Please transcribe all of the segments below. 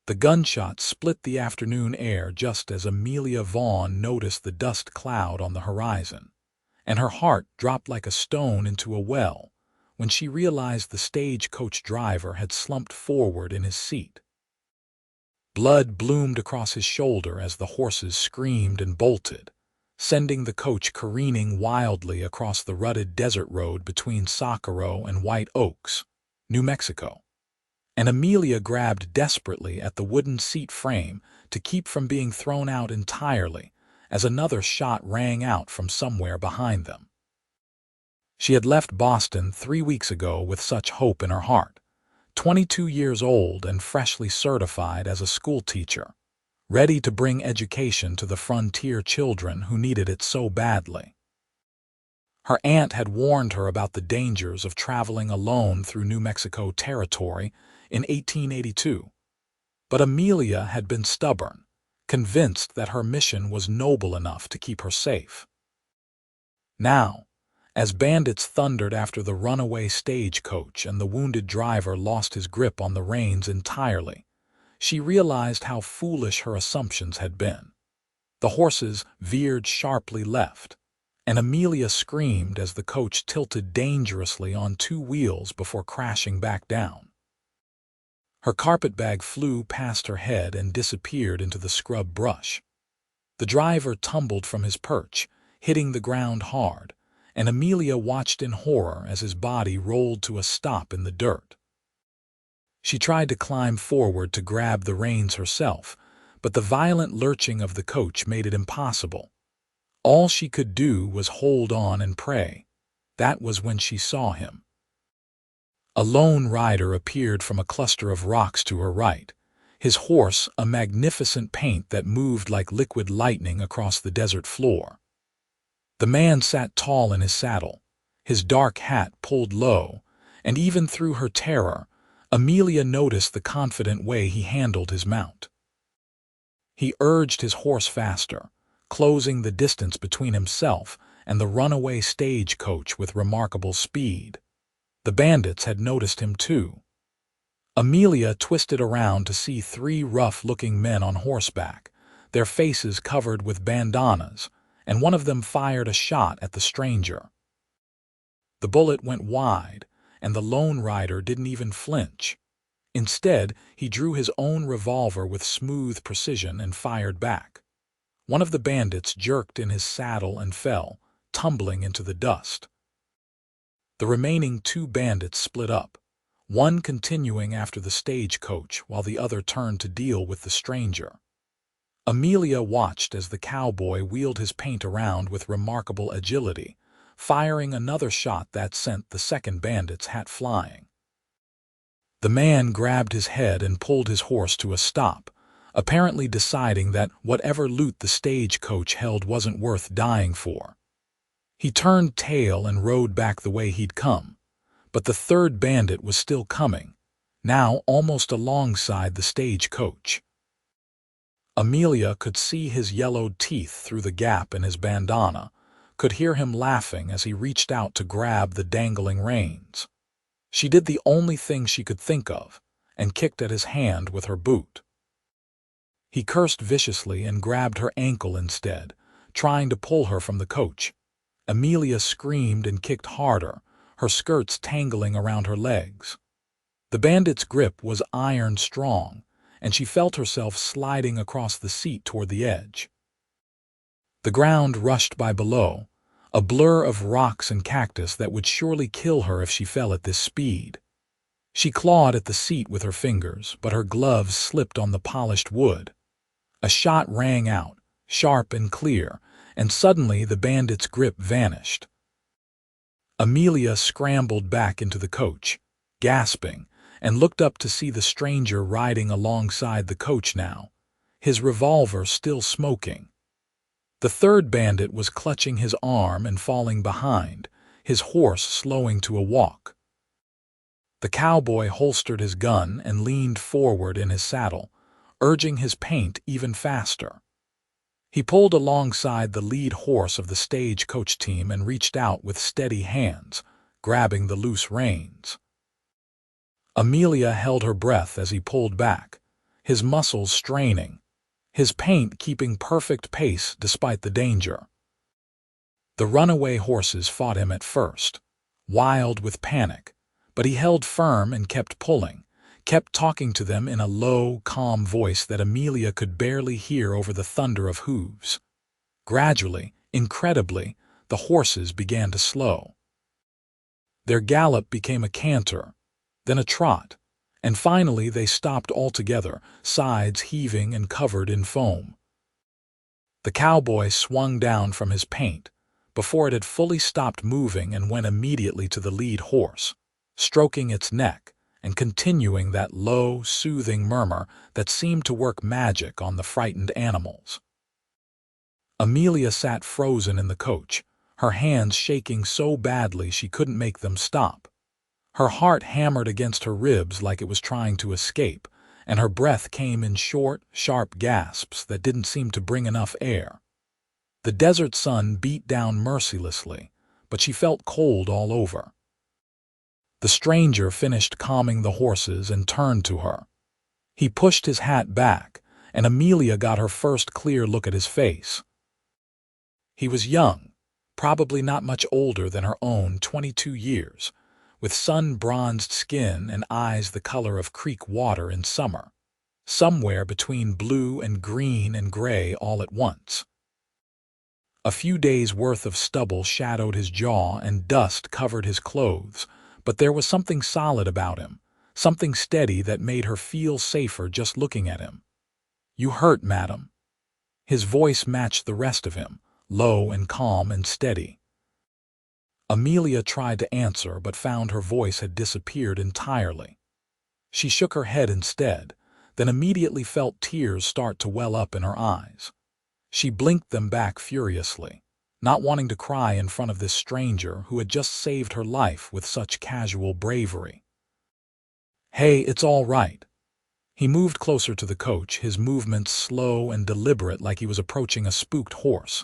The gunshot split the afternoon air just as Amelia Vaughn noticed the dust cloud on the horizon, and her heart dropped like a stone into a well when she realized the stagecoach driver had slumped forward in his seat. Blood bloomed across his shoulder as the horses screamed and bolted, sending the coach careening wildly across the rutted desert road between Socorro and White Oaks, New Mexico. And Amelia grabbed desperately at the wooden seat frame to keep from being thrown out entirely as another shot rang out from somewhere behind them. She had left Boston 3 weeks ago with such hope in her heart, 22 years old and freshly certified as a schoolteacher, ready to bring education to the frontier children who needed it so badly. Her aunt had warned her about the dangers of traveling alone through New Mexico territory in 1882, but Amelia had been stubborn, convinced that her mission was noble enough to keep her safe. Now, as bandits thundered after the runaway stagecoach and the wounded driver lost his grip on the reins entirely, she realized how foolish her assumptions had been. The horses veered sharply left, and Amelia screamed as the coach tilted dangerously on 2 wheels before crashing back down. Her carpetbag flew past her head and disappeared into the scrub brush. The driver tumbled from his perch, hitting the ground hard, and Amelia watched in horror as his body rolled to a stop in the dirt. She tried to climb forward to grab the reins herself, but the violent lurching of the coach made it impossible. All she could do was hold on and pray. That was when she saw him. A lone rider appeared from a cluster of rocks to her right, his horse a magnificent paint that moved like liquid lightning across the desert floor. The man sat tall in his saddle, his dark hat pulled low, and even through her terror, Amelia noticed the confident way he handled his mount. He urged his horse faster, closing the distance between himself and the runaway stagecoach with remarkable speed. The bandits had noticed him too. Amelia twisted around to see 3 rough-looking men on horseback, their faces covered with bandanas, and one of them fired a shot at the stranger. The bullet went wide, and the lone rider didn't even flinch. Instead, he drew his own revolver with smooth precision and fired back. One of the bandits jerked in his saddle and fell, tumbling into the dust. The remaining 2 bandits split up, one continuing after the stagecoach while the other turned to deal with the stranger. Amelia watched as the cowboy wheeled his paint around with remarkable agility, firing another shot that sent the second bandit's hat flying. The man grabbed his head and pulled his horse to a stop, apparently deciding that whatever loot the stagecoach held wasn't worth dying for. He turned tail and rode back the way he'd come, but the third bandit was still coming, now almost alongside the stagecoach. Amelia could see his yellowed teeth through the gap in his bandana, could hear him laughing as he reached out to grab the dangling reins. She did the only thing she could think of, and kicked at his hand with her boot. He cursed viciously and grabbed her ankle instead, trying to pull her from the coach. Amelia screamed and kicked harder, her skirts tangling around her legs. The bandit's grip was iron strong, and she felt herself sliding across the seat toward the edge. The ground rushed by below, a blur of rocks and cactus that would surely kill her if she fell at this speed. She clawed at the seat with her fingers, but her gloves slipped on the polished wood. A shot rang out, sharp and clear, and suddenly the bandit's grip vanished. Amelia scrambled back into the coach, gasping, and looked up to see the stranger riding alongside the coach now, his revolver still smoking. The third bandit was clutching his arm and falling behind, his horse slowing to a walk. The cowboy holstered his gun and leaned forward in his saddle, urging his paint even faster. He pulled alongside the lead horse of the stagecoach team and reached out with steady hands, grabbing the loose reins. Amelia held her breath as he pulled back, his muscles straining, his paint keeping perfect pace despite the danger. The runaway horses fought him at first, wild with panic, but he held firm and kept pulling, kept talking to them in a low, calm voice that Amelia could barely hear over the thunder of hooves. Gradually, incredibly, the horses began to slow. Their gallop became a canter, then a trot, and finally they stopped altogether, sides heaving and covered in foam. The cowboy swung down from his paint before it had fully stopped moving and went immediately to the lead horse, stroking its neck and continuing that low, soothing murmur that seemed to work magic on the frightened animals. Amelia sat frozen in the coach, her hands shaking so badly she couldn't make them stop. Her heart hammered against her ribs like it was trying to escape, and her breath came in short, sharp gasps that didn't seem to bring enough air. The desert sun beat down mercilessly, but she felt cold all over. The stranger finished calming the horses and turned to her. He pushed his hat back, and Amelia got her first clear look at his face. He was young, probably not much older than her own 22 years, with sun-bronzed skin and eyes the color of creek water in summer, somewhere between blue and green and gray all at once. A few days' worth of stubble shadowed his jaw and dust covered his clothes, but there was something solid about him, something steady that made her feel safer just looking at him. "You hurt, madam." His voice matched the rest of him, low and calm and steady. Amelia tried to answer but found her voice had disappeared entirely. She shook her head instead, then immediately felt tears start to well up in her eyes. She blinked them back furiously, not wanting to cry in front of this stranger who had just saved her life with such casual bravery. "Hey, it's all right." He moved closer to the coach, his movements slow and deliberate like he was approaching a spooked horse.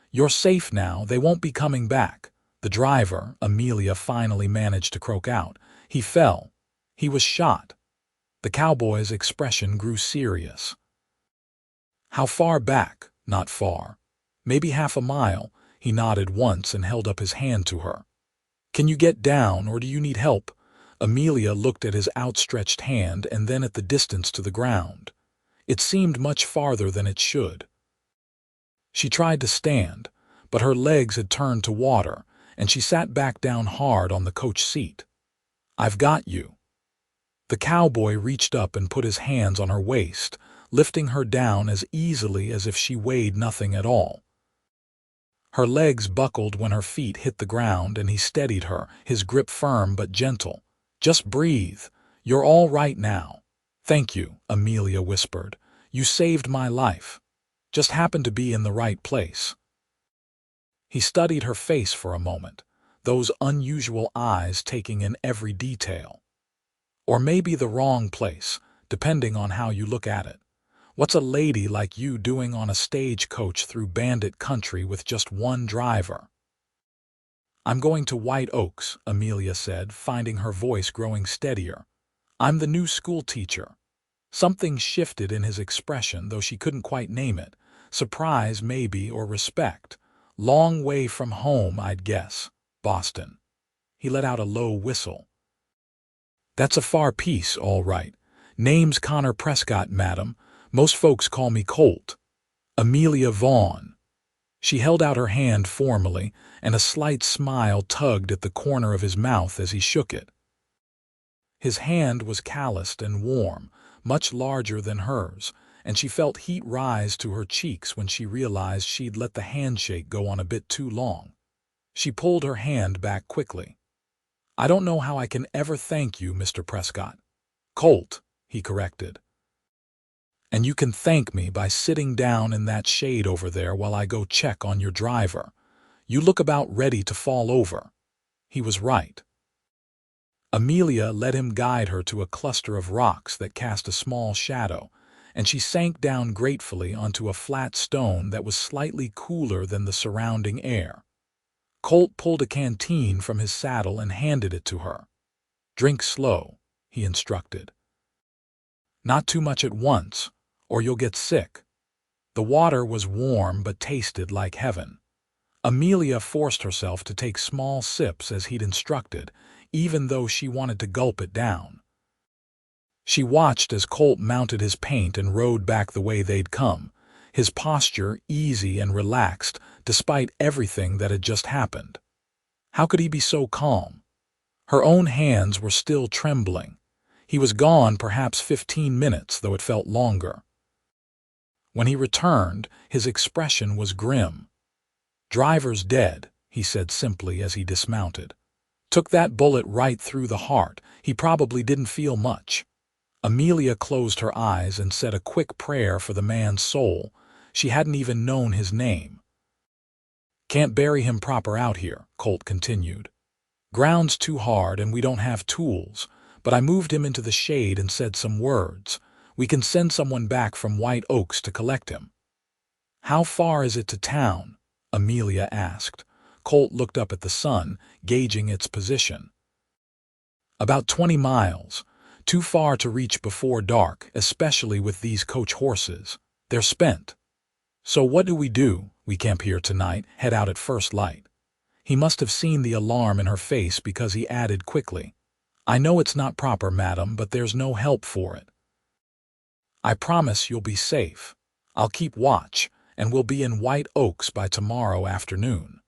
"You're safe now, they won't be coming back." The driver, Amelia finally managed to croak out. "He fell. He was shot." The cowboy's expression grew serious. "How far back?" "Not far. Maybe half a mile." He nodded once and held up his hand to her. "Can you get down, or do you need help?" Amelia looked at his outstretched hand and then at the distance to the ground. It seemed much farther than it should. She tried to stand, but her legs had turned to water, and she sat back down hard on the coach seat. "I've got you." The cowboy reached up and put his hands on her waist, lifting her down as easily as if she weighed nothing at all. Her legs buckled when her feet hit the ground, and he steadied her, his grip firm but gentle. "Just breathe. You're all right now." "Thank you," Amelia whispered. "You saved my life. Just happened to be in the right place." He studied her face for a moment, those unusual eyes taking in every detail. Or maybe the wrong place, depending on how you look at it. What's a lady like you doing on a stagecoach through bandit country with just one driver? "I'm going to White Oaks," Amelia said, finding her voice growing steadier. "I'm the new schoolteacher." Something shifted in his expression, though she couldn't quite name it. Surprise, maybe, or respect. "Long way from home, I'd guess. Boston." He let out a low whistle. "That's a far piece, all right. Name's Colt Prescott, madam. Most folks call me Colt. Amelia Vaughn." She held out her hand formally, and a slight smile tugged at the corner of his mouth as he shook it. His hand was calloused and warm, much larger than hers, and she felt heat rise to her cheeks when she realized she'd let the handshake go on a bit too long. She pulled her hand back quickly. "I don't know how I can ever thank you, Mr. Prescott." "Colt," he corrected. "And you can thank me by sitting down in that shade over there while I go check on your driver. You look about ready to fall over." He was right. Amelia let him guide her to a cluster of rocks that cast a small shadow, and she sank down gratefully onto a flat stone that was slightly cooler than the surrounding air. Colt pulled a canteen from his saddle and handed it to her. "Drink slow," he instructed. Not too much at once, or you'll get sick." The water was warm but tasted like heaven. Amelia forced herself to take small sips as he'd instructed, even though she wanted to gulp it down. She watched as Colt mounted his paint and rode back the way they'd come, his posture easy and relaxed despite everything that had just happened. How could he be so calm? Her own hands were still trembling. He was gone perhaps 15 minutes, though it felt longer. When he returned, his expression was grim. "Driver's dead," he said simply as he dismounted. "Took that bullet right through the heart. He probably didn't feel much." Amelia closed her eyes and said a quick prayer for the man's soul. She hadn't even known his name. "Can't bury him proper out here," Colt continued. "Ground's too hard and we don't have tools, but I moved him into the shade and said some words. We can send someone back from White Oaks to collect him." "How far is it to town?" Amelia asked. Colt looked up at the sun, gauging its position. "About 20 miles. Too far to reach before dark, especially with these coach horses. They're spent." "So what do? We camp here tonight, head out at first light." He must have seen the alarm in her face because he added quickly, "I know it's not proper, madam, but there's no help for it. I promise you'll be safe. I'll keep watch, and we'll be in White Oaks by tomorrow afternoon."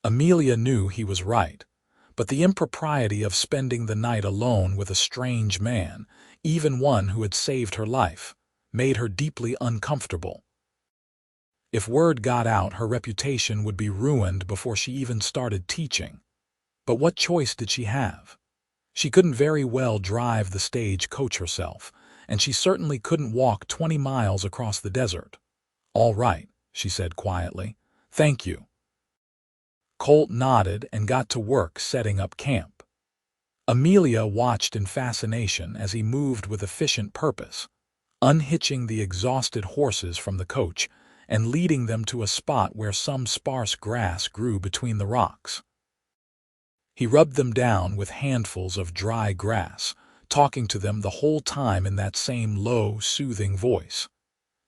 Amelia knew he was right, but the impropriety of spending the night alone with a strange man, even one who had saved her life, made her deeply uncomfortable. If word got out, her reputation would be ruined before she even started teaching. But what choice did she have? She couldn't very well drive the stage coach herself, and she certainly couldn't walk 20 miles across the desert. "All right," she said quietly. "Thank you." Colt nodded and got to work setting up camp. Amelia watched in fascination as he moved with efficient purpose, unhitching the exhausted horses from the coach and leading them to a spot where some sparse grass grew between the rocks. He rubbed them down with handfuls of dry grass, talking to them the whole time in that same low, soothing voice.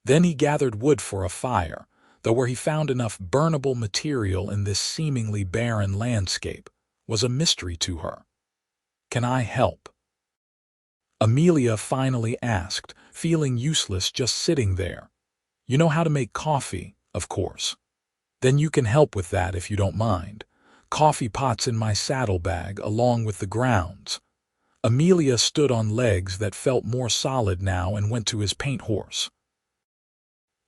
Then he gathered wood for a fire, though where he found enough burnable material in this seemingly barren landscape was a mystery to her. "Can I help?" Amelia finally asked, feeling useless just sitting there. "You know how to make coffee, of course. Then you can help with that if you don't mind. Coffee pot's in my saddlebag along with the grounds." Amelia stood on legs that felt more solid now and went to his paint horse.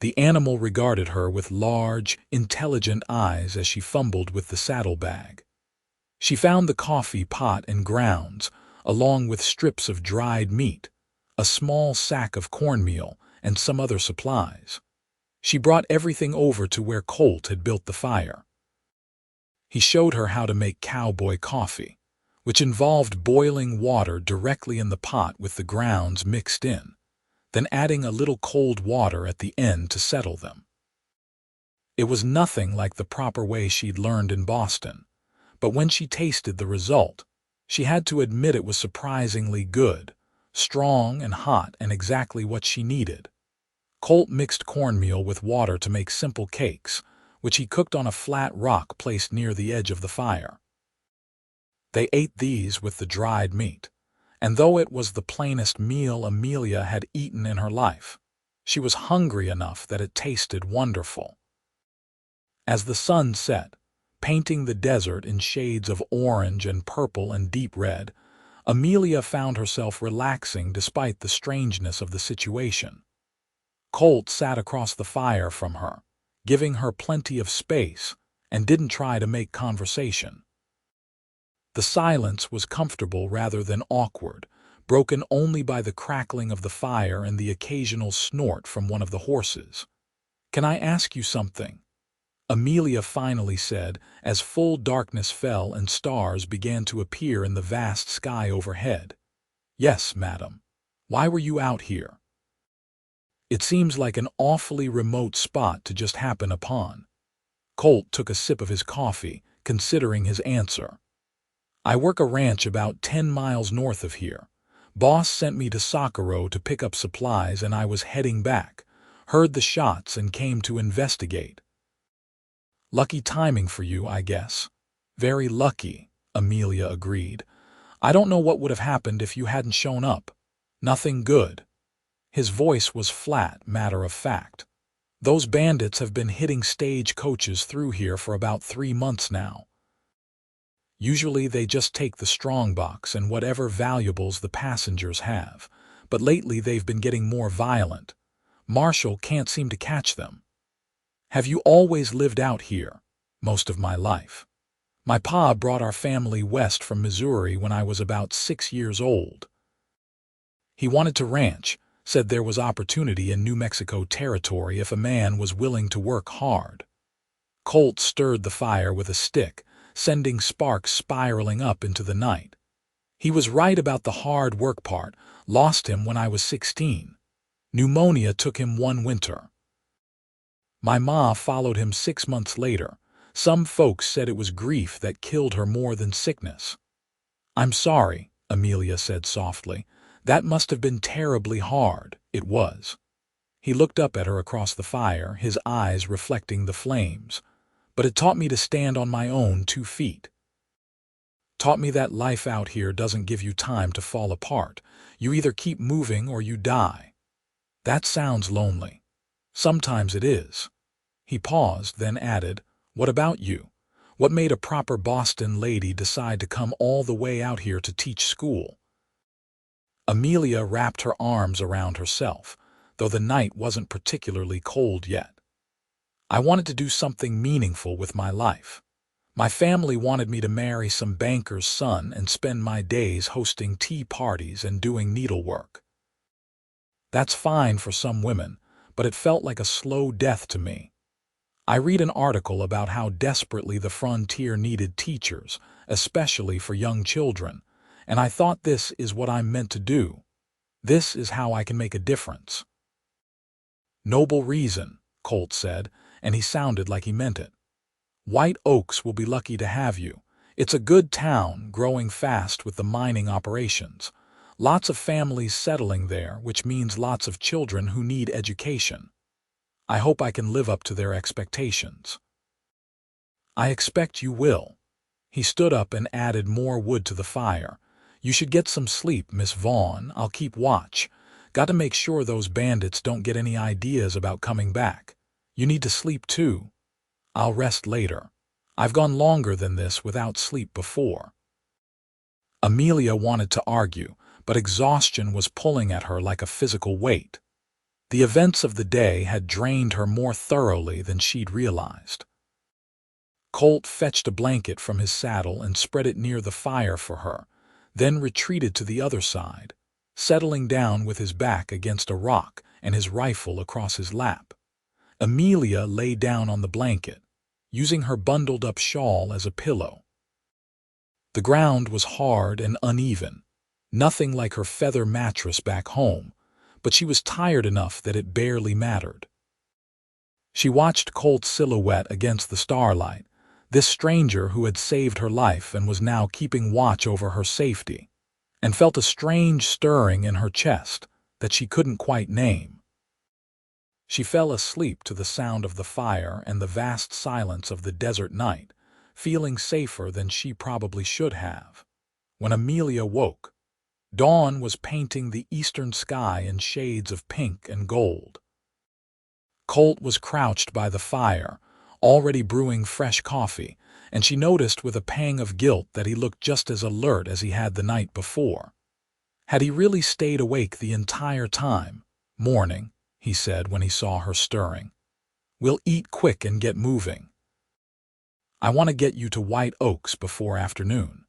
The animal regarded her with large, intelligent eyes as she fumbled with the saddlebag. She found the coffee pot and grounds, along with strips of dried meat, a small sack of cornmeal, and some other supplies. She brought everything over to where Colt had built the fire. He showed her how to make Cowboy coffee, which involved boiling water directly in the pot with the grounds mixed in, then adding a little cold water at the end to settle them. It was nothing like the proper way she'd learned in Boston, but when she tasted the result, she had to admit it was surprisingly good, strong and hot and exactly what she needed. Colt mixed cornmeal with water to make simple cakes, which he cooked on a flat rock placed near the edge of the fire. They ate these with the dried meat, and though it was the plainest meal Amelia had eaten in her life, she was hungry enough that it tasted wonderful. As the sun set, painting the desert in shades of orange and purple and deep red, Amelia found herself relaxing despite the strangeness of the situation. Colt sat across the fire from her, giving her plenty of space, and didn't try to make conversation. The silence was comfortable rather than awkward, broken only by the crackling of the fire and the occasional snort from one of the horses. "Can I ask you something?" Amelia finally said, as full darkness fell and stars began to appear in the vast sky overhead. "Yes, madam. Why were you out here? It seems like an awfully remote spot to just happen upon." Colt took a sip of his coffee, considering his answer. "I work a ranch about 10 miles north of here, Boss sent me to Sakuro to pick up supplies and I was heading back, heard the shots and came to investigate. Lucky timing for you, I guess. Very lucky, Amelia agreed. I don't know what would have happened if you hadn't shown up. Nothing good. His voice was flat, matter of fact. Those bandits have been hitting stage coaches through here for about 3 months now. Usually they just take the strongbox and whatever valuables the passengers have, but lately they've been getting more violent. Marshall can't seem to catch them. Have you always lived out here? Most of my life. My pa brought our family west from Missouri when I was about 6 years old. He wanted to ranch, said there was opportunity in New Mexico territory if a man was willing to work hard. Colt stirred the fire with a stick, sending sparks spiraling up into the night. He was right about the hard work part. Lost him when I was 16. Pneumonia took him one winter. My ma followed him 6 months later. Some folks said it was grief that killed her more than sickness. I'm sorry, Amelia said softly. That must have been terribly hard. It was. He looked up at her across the fire, his eyes reflecting the flames. But it taught me to stand on my own 2 feet. Taught me that life out here doesn't give you time to fall apart. You either keep moving or you die. That sounds lonely. Sometimes it is. He paused, then added, What about you? What made a proper Boston lady decide to come all the way out here to teach school? Amelia wrapped her arms around herself, though the night wasn't particularly cold yet. I wanted to do something meaningful with my life. My family wanted me to marry some banker's son and spend my days hosting tea parties and doing needlework. That's fine for some women, but it felt like a slow death to me. I read an article about how desperately the frontier needed teachers, especially for young children, and I thought this is what I'm meant to do. This is how I can make a difference. Noble reason, Colt said, and he sounded like he meant it. White Oaks will be lucky to have you. It's a good town, growing fast with the mining operations. Lots of families settling there, which means lots of children who need education. I hope I can live up to their expectations. I expect you will. He stood up and added more wood to the fire. You should get some sleep, Miss Vaughn. I'll keep watch. Got to make sure those bandits don't get any ideas about coming back. You need to sleep too. I'll rest later. I've gone longer than this without sleep before. Amelia wanted to argue, but exhaustion was pulling at her like a physical weight. The events of the day had drained her more thoroughly than she'd realized. Colt fetched a blanket from his saddle and spread it near the fire for her, then retreated to the other side, settling down with his back against a rock and his rifle across his lap. Amelia lay down on the blanket, using her bundled-up shawl as a pillow. The ground was hard and uneven, nothing like her feather mattress back home, but she was tired enough that it barely mattered. She watched Colt's silhouette against the starlight, this stranger who had saved her life and was now keeping watch over her safety, and felt a strange stirring in her chest that she couldn't quite name. She fell asleep to the sound of the fire and the vast silence of the desert night, feeling safer than she probably should have. When Amelia woke, dawn was painting the eastern sky in shades of pink and gold. Colt was crouched by the fire, already brewing fresh coffee, and she noticed with a pang of guilt that he looked just as alert as he had the night before. Had he really stayed awake the entire time? Morning, he said when he saw her stirring. We'll eat quick and get moving. I want to get you to White Oaks before afternoon.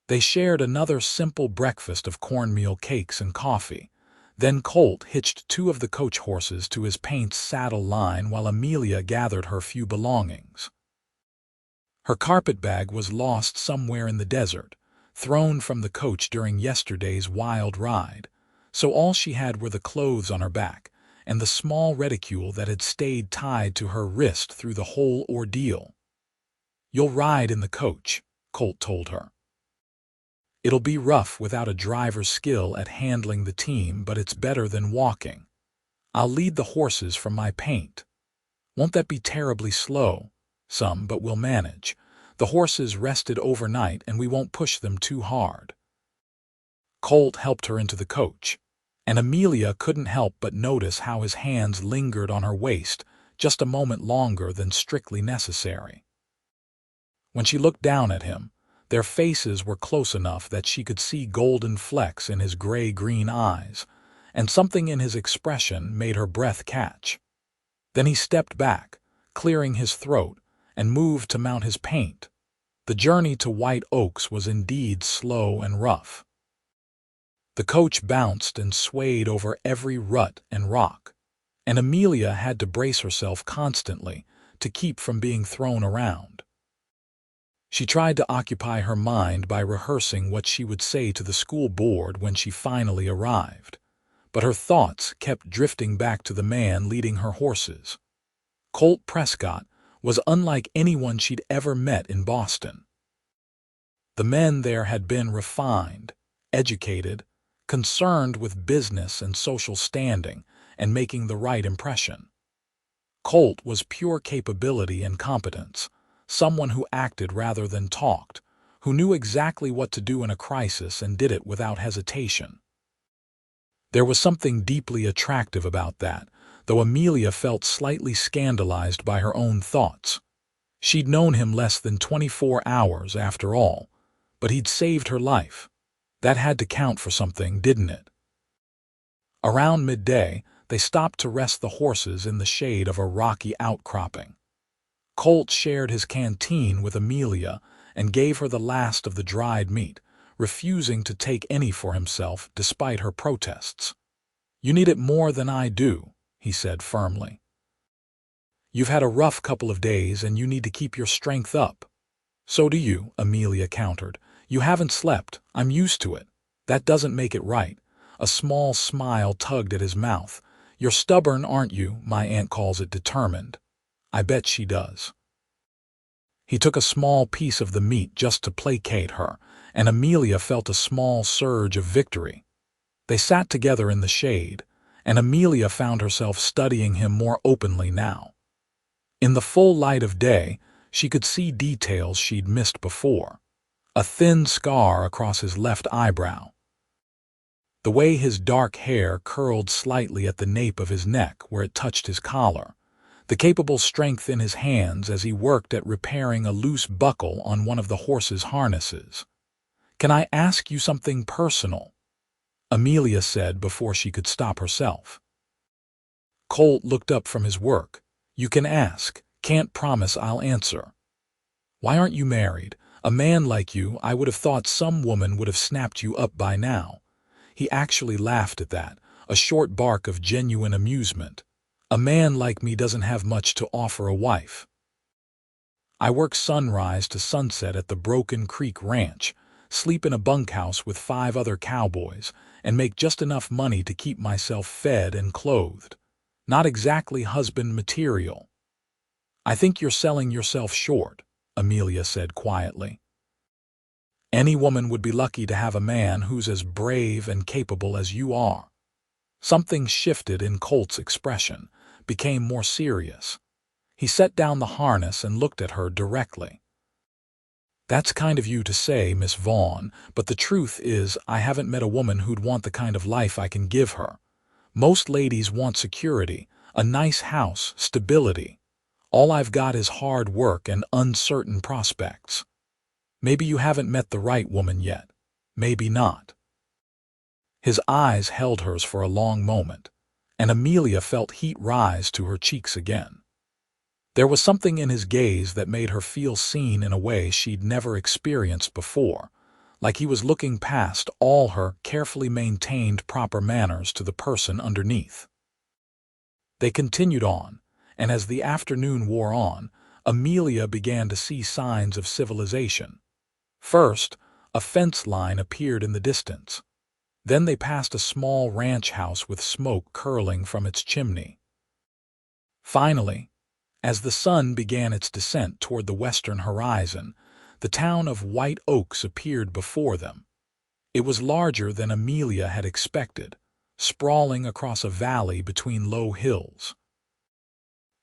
They shared another simple breakfast of cornmeal cakes and coffee. Then Colt hitched 2 of the coach horses to his paint's saddle line while Amelia gathered her few belongings. Her carpetbag was lost somewhere in the desert, thrown from the coach during yesterday's wild ride, so all she had were the clothes on her back and the small reticule that had stayed tied to her wrist through the whole ordeal. You'll ride in the coach, Colt told her. It'll be rough without a driver's skill at handling the team, but it's better than walking. I'll lead the horses from my paint. Won't that be terribly slow? Some, but we'll manage. The horses rested overnight and we won't push them too hard. Colt helped her into the coach, and Amelia couldn't help but notice how his hands lingered on her waist just a moment longer than strictly necessary. When she looked down at him, their faces were close enough that she could see golden flecks in his gray-green eyes, and something in his expression made her breath catch. Then he stepped back, clearing his throat, and moved to mount his paint. The journey to White Oaks was indeed slow and rough. The coach bounced and swayed over every rut and rock, and Amelia had to brace herself constantly to keep from being thrown around. She tried to occupy her mind by rehearsing what she would say to the school board when she finally arrived, but her thoughts kept drifting back to the man leading her horses. Colt Prescott was unlike anyone she'd ever met in Boston. The men there had been refined, educated, concerned with business and social standing and making the right impression. Colt was pure capability and competence, someone who acted rather than talked, who knew exactly what to do in a crisis and did it without hesitation. There was something deeply attractive about that, though Amelia felt slightly scandalized by her own thoughts. She'd known him less than 24 hours after all, but he'd saved her life. That had to count for something, didn't it? Around midday, they stopped to rest the horses in the shade of a rocky outcropping. Colt shared his canteen with Amelia and gave her the last of the dried meat, refusing to take any for himself despite her protests. "You need it more than I do," he said firmly. "You've had a rough couple of days and you need to keep your strength up." "So do you," Amelia countered. "You haven't slept. I'm used to it. That doesn't make it right." A small smile tugged at his mouth. "You're stubborn, aren't you? My aunt calls it determined." "I bet she does." He took a small piece of the meat just to placate her, and Amelia felt a small surge of victory. They sat together in the shade, and Amelia found herself studying him more openly now. In the full light of day, she could see details she'd missed before. A thin scar across his left eyebrow. The way his dark hair curled slightly at the nape of his neck where it touched his collar. The capable strength in his hands as he worked at repairing a loose buckle on one of the horse's harnesses. "Can I ask you something personal?" Amelia said before she could stop herself. Colt looked up from his work. "You can ask. Can't promise I'll answer." "Why aren't you married? A man like you, I would have thought some woman would have snapped you up by now." He actually laughed at that, a short bark of genuine amusement. "A man like me doesn't have much to offer a wife. I work sunrise to sunset at the Broken Creek Ranch, sleep in a bunkhouse with 5 other cowboys, and make just enough money to keep myself fed and clothed. Not exactly husband material." "I think you're selling yourself short," Amelia said quietly. "Any woman would be lucky to have a man who's as brave and capable as you are." Something shifted in Colt's expression, became more serious. He set down the harness and looked at her directly. "That's kind of you to say, Miss Vaughn, but the truth is I haven't met a woman who'd want the kind of life I can give her. Most ladies want security, a nice house, stability. All I've got is hard work and uncertain prospects. Maybe you haven't met the right woman yet. Maybe not." His eyes held hers for a long moment, and Amelia felt heat rise to her cheeks again. There was something in his gaze that made her feel seen in a way she'd never experienced before, like he was looking past all her carefully maintained proper manners to the person underneath. They continued on, and as the afternoon wore on, Amelia began to see signs of civilization. First, a fence line appeared in the distance. Then they passed a small ranch house with smoke curling from its chimney. Finally, as the sun began its descent toward the western horizon, the town of White Oaks appeared before them. It was larger than Amelia had expected, sprawling across a valley between low hills.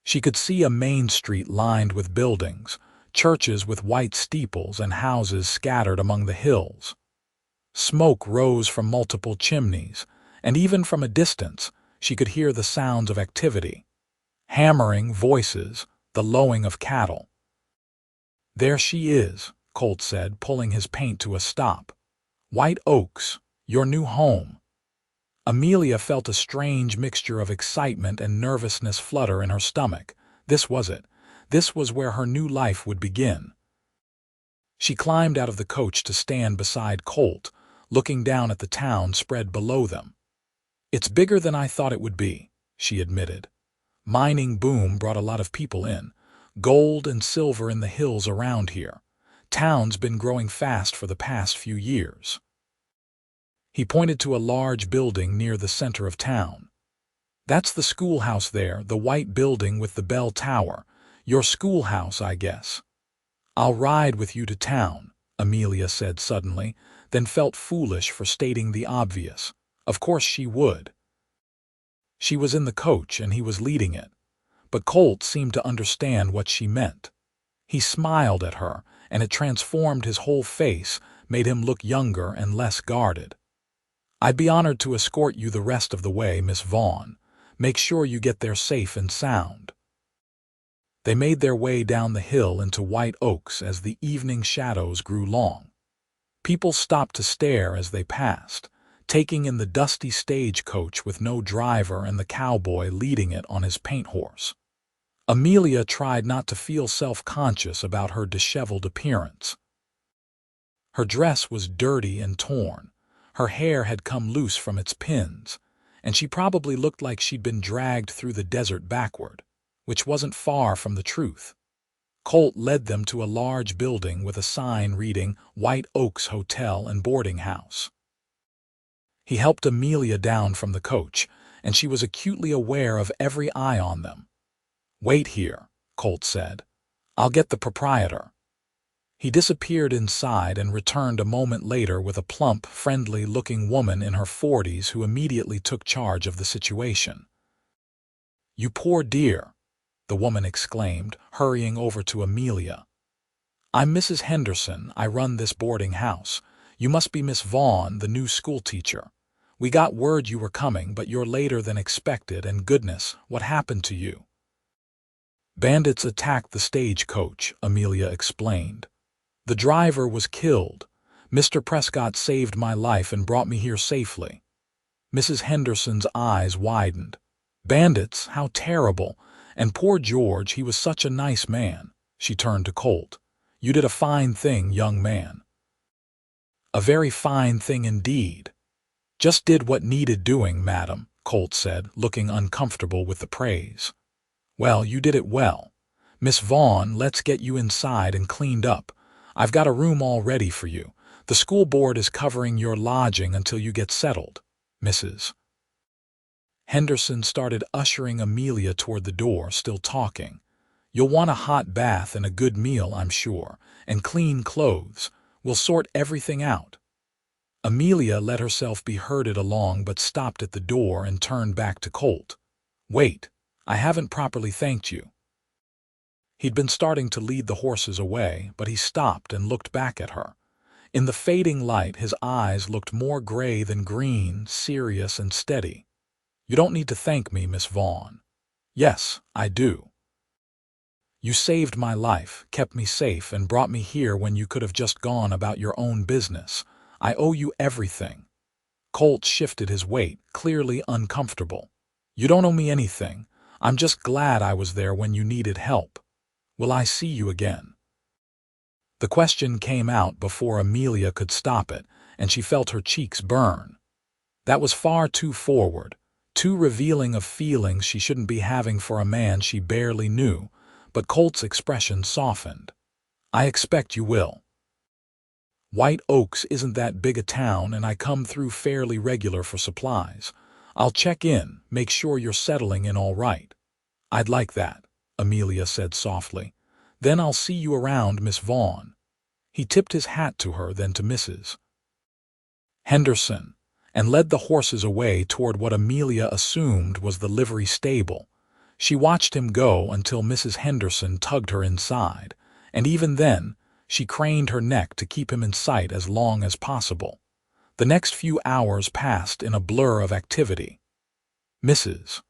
She could see a main street lined with buildings, churches with white steeples and houses scattered among the hills. Smoke rose from multiple chimneys, and even from a distance she could hear the sounds of activity. Hammering voices, the lowing of cattle. "There she is," Colt said, pulling his paint to a stop. "White Oaks, your new home." Amelia felt a strange mixture of excitement and nervousness flutter in her stomach. This was it. This was where her new life would begin. She climbed out of the coach to stand beside Colt, looking down at the town spread below them. "It's bigger than I thought it would be," she admitted. "Mining boom brought a lot of people in. Gold and silver in the hills around here. Town's been growing fast for the past few years." He pointed to a large building near the center of town. "That's the schoolhouse there, the white building with the bell tower. Your schoolhouse, I guess." "I'll ride with you to town," Amelia said suddenly, then felt foolish for stating the obvious. Of course she would. She was in the coach and he was leading it. But Colt seemed to understand what she meant. He smiled at her, and it transformed his whole face, made him look younger and less guarded. "I'd be honored to escort you the rest of the way, Miss Vaughn. Make sure you get there safe and sound." They made their way down the hill into White Oaks as the evening shadows grew long. People stopped to stare as they passed, taking in the dusty stagecoach with no driver and the cowboy leading it on his paint horse. Amelia tried not to feel self-conscious about her disheveled appearance. Her dress was dirty and torn. Her hair had come loose from its pins, and she probably looked like she'd been dragged through the desert backward, which wasn't far from the truth. Colt led them to a large building with a sign reading White Oaks Hotel and Boarding House. He helped Amelia down from the coach, and she was acutely aware of every eye on them. "Wait here," Colt said. "I'll get the proprietor." He disappeared inside and returned a moment later with a plump, friendly-looking woman in her 40s who immediately took charge of the situation. "You poor dear," the woman exclaimed, hurrying over to Amelia. "I'm Mrs. Henderson. I run this boarding house. You must be Miss Vaughn, the new schoolteacher. We got word you were coming, but you're later than expected, and goodness, what happened to you?" "Bandits attacked the stagecoach," Amelia explained. "The driver was killed. Mr. Prescott saved my life and brought me here safely." Mrs. Henderson's eyes widened. "Bandits? How terrible! And poor George, he was such a nice man." She turned to Colt. "You did a fine thing, young man." "A very fine thing indeed." "Just did what needed doing, madam," Colt said, looking uncomfortable with the praise. "Well, you did it well. Miss Vaughn, let's get you inside and cleaned up. I've got a room all ready for you. The school board is covering your lodging until you get settled, Mrs. Henderson started ushering Amelia toward the door, still talking. "You'll want a hot bath and a good meal, I'm sure, and clean clothes. We'll sort everything out." Amelia let herself be herded along but stopped at the door and turned back to Colt. "Wait, I haven't properly thanked you." He'd been starting to lead the horses away, but he stopped and looked back at her. In the fading light, his eyes looked more gray than green, serious and steady. "You don't need to thank me, Miss Vaughn." "Yes, I do. You saved my life, kept me safe, and brought me here when you could have just gone about your own business. I owe you everything." Colt shifted his weight, clearly uncomfortable. "You don't owe me anything. I'm just glad I was there when you needed help. Will I see you again?" The question came out before Amelia could stop it, and she felt her cheeks burn. That was far too forward, too revealing of feelings she shouldn't be having for a man she barely knew, but Colt's expression softened. "I expect you will. White Oaks isn't that big a town, and I come through fairly regular for supplies. I'll check in, make sure you're settling in all right." "I'd like that," Amelia said softly. "Then I'll see you around, Miss Vaughn." He tipped his hat to her, then to Mrs. Henderson, and led the horses away toward what Amelia assumed was the livery stable. She watched him go until Mrs. Henderson tugged her inside, and even then, she craned her neck to keep him in sight as long as possible. The next few hours passed in a blur of activity. Mrs.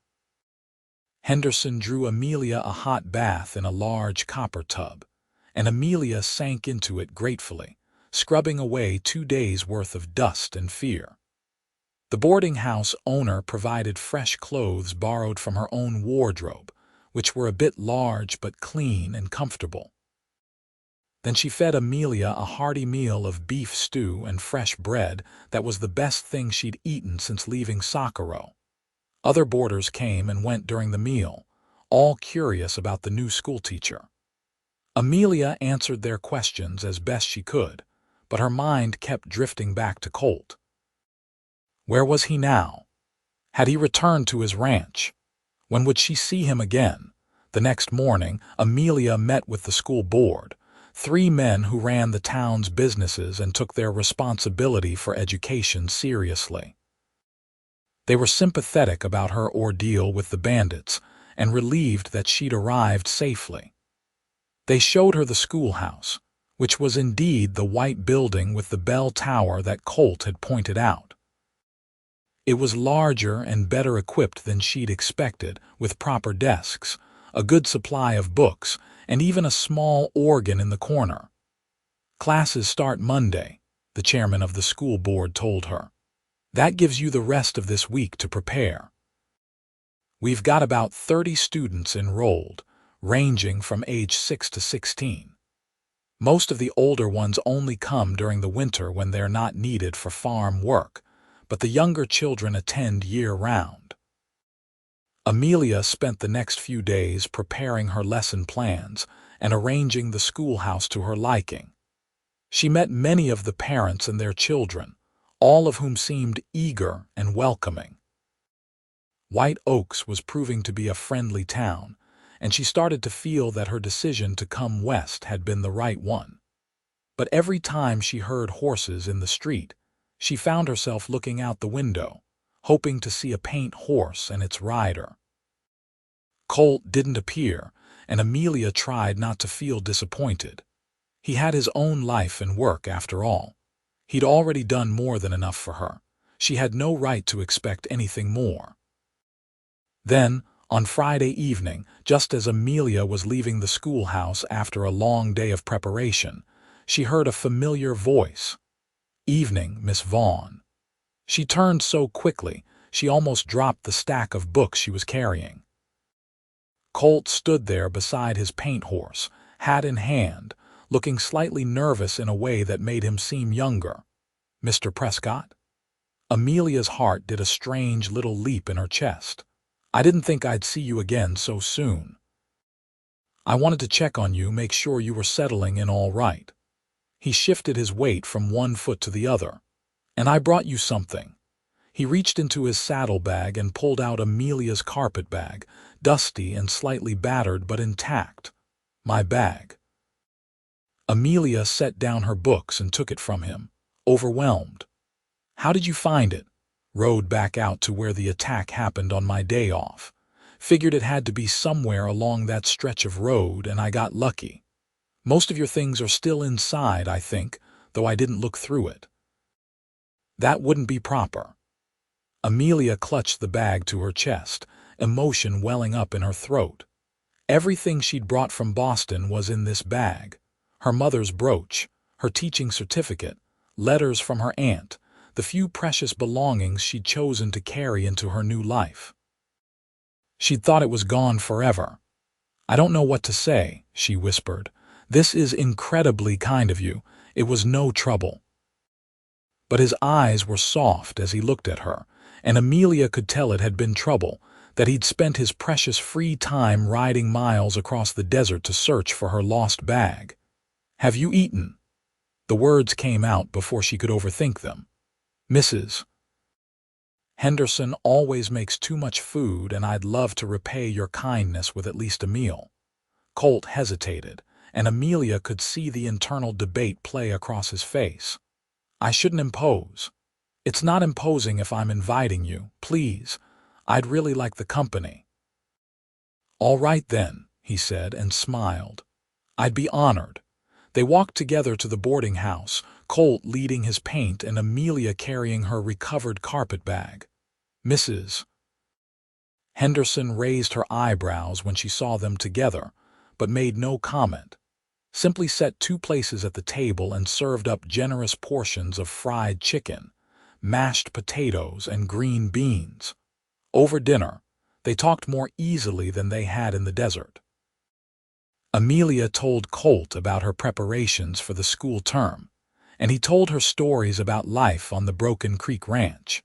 Henderson drew Amelia a hot bath in a large copper tub, and Amelia sank into it gratefully, scrubbing away 2 days' worth of dust and fear. The boarding house owner provided fresh clothes borrowed from her own wardrobe, which were a bit large but clean and comfortable. Then she fed Amelia a hearty meal of beef stew and fresh bread that was the best thing she'd eaten since leaving Socorro. Other boarders came and went during the meal, all curious about the new schoolteacher. Amelia answered their questions as best she could, but her mind kept drifting back to Colt. Where was he now? Had he returned to his ranch? When would she see him again? The next morning, Amelia met with the school board, 3 men who ran the town's businesses and took their responsibility for education seriously. They were sympathetic about her ordeal with the bandits and relieved that she'd arrived safely. They showed her the schoolhouse, which was indeed the white building with the bell tower that Colt had pointed out. It was larger and better equipped than she'd expected, with proper desks, a good supply of books, and even a small organ in the corner. "Classes start Monday," the chairman of the school board told her. "That gives you the rest of this week to prepare. We've got about 30 students enrolled, ranging from age 6 to 16. Most of the older ones only come during the winter when they're not needed for farm work, but the younger children attend year-round." Amelia spent the next few days preparing her lesson plans and arranging the schoolhouse to her liking. She met many of the parents and their children, all of whom seemed eager and welcoming. White Oaks was proving to be a friendly town, and she started to feel that her decision to come west had been the right one. But every time she heard horses in the street, she found herself looking out the window, hoping to see a paint horse and its rider. Colt didn't appear, and Amelia tried not to feel disappointed. He had his own life and work, after all. He'd already done more than enough for her. She had no right to expect anything more. Then, on Friday evening, just as Amelia was leaving the schoolhouse after a long day of preparation, she heard a familiar voice. "Evening, Miss Vaughn." She turned so quickly, she almost dropped the stack of books she was carrying. Colt stood there beside his paint horse, hat in hand, looking slightly nervous in a way that made him seem younger. "Mr. Prescott?" Amelia's heart did a strange little leap in her chest. "I didn't think I'd see you again so soon. I wanted to check on you, make sure you were settling in all right." He shifted his weight from one foot to the other. "And I brought you something." He reached into his saddlebag and pulled out Amelia's carpet bag, dusty and slightly battered but intact. "My bag." Amelia set down her books and took it from him, overwhelmed. "How did you find it?" "Rode back out to where the attack happened on my day off. Figured it had to be somewhere along that stretch of road, and I got lucky. Most of your things are still inside, I think, though I didn't look through it." "That wouldn't be proper." Amelia clutched the bag to her chest, emotion welling up in her throat. Everything she'd brought from Boston was in this bag. Her mother's brooch, her teaching certificate, letters from her aunt, the few precious belongings she'd chosen to carry into her new life. She'd thought it was gone forever. "I don't know what to say," she whispered. "This is incredibly kind of you. It was no trouble." But his eyes were soft as he looked at her, and Amelia could tell it had been trouble, that he'd spent his precious free time riding miles across the desert to search for her lost bag. "Have you eaten?" The words came out before she could overthink them. "Mrs. Henderson always makes too much food, and I'd love to repay your kindness with at least a meal." Colt hesitated, and Amelia could see the internal debate play across his face. "I shouldn't impose." It's not imposing if I'm inviting you, please. I'd really like the company." "All right then," he said and smiled. "I'd be honored." They walked together to the boarding house, Colt leading his paint and Amelia carrying her recovered carpet bag. "Mrs. Henderson raised her eyebrows when she saw them together, but made no comment. Simply set two places at the table and served up generous portions of fried chicken, mashed potatoes, and green beans. Over dinner, they talked more easily than they had in the desert. Amelia told Colt about her preparations for the school term, and he told her stories about life on the Broken Creek Ranch.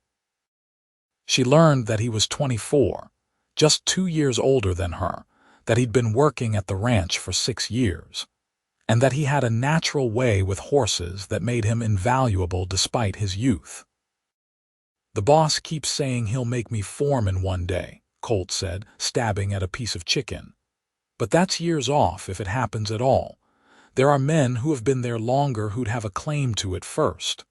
She learned that he was 24, just 2 years older than her, that he'd been working at the ranch for 6 years, and that he had a natural way with horses that made him invaluable despite his youth. "The boss keeps saying he'll make me foreman one day," Colt said, stabbing at a piece of chicken. "But that's years off if it happens at all. There are men who have been there longer who'd have a claim to it first."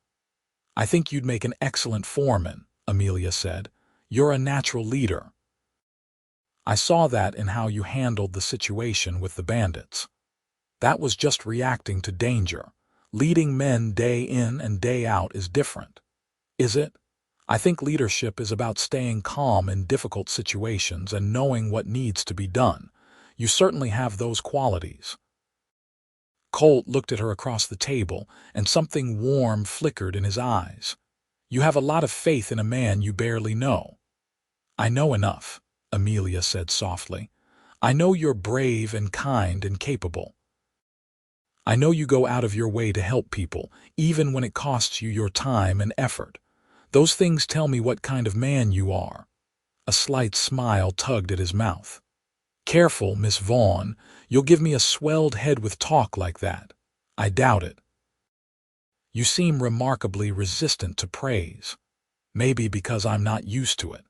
"I think you'd make an excellent foreman," Amelia said. "You're a natural leader. I saw that in how you handled the situation with the bandits. That was just reacting to danger. Leading men day in and day out is different." "Is it? I think leadership is about staying calm in difficult situations and knowing what needs to be done. You certainly have those qualities." Colt looked at her across the table, and something warm flickered in his eyes. "You have a lot of faith in a man you barely know." "I know enough," Amelia said softly. "I know you're brave and kind and capable. I know you go out of your way to help people, even when it costs you your time and effort. Those things tell me what kind of man you are." A slight smile tugged at his mouth. "Careful, Miss Vaughn. You'll give me a swelled head with talk like that." "I doubt it." "You seem remarkably resistant to praise." "Maybe because I'm not used to it."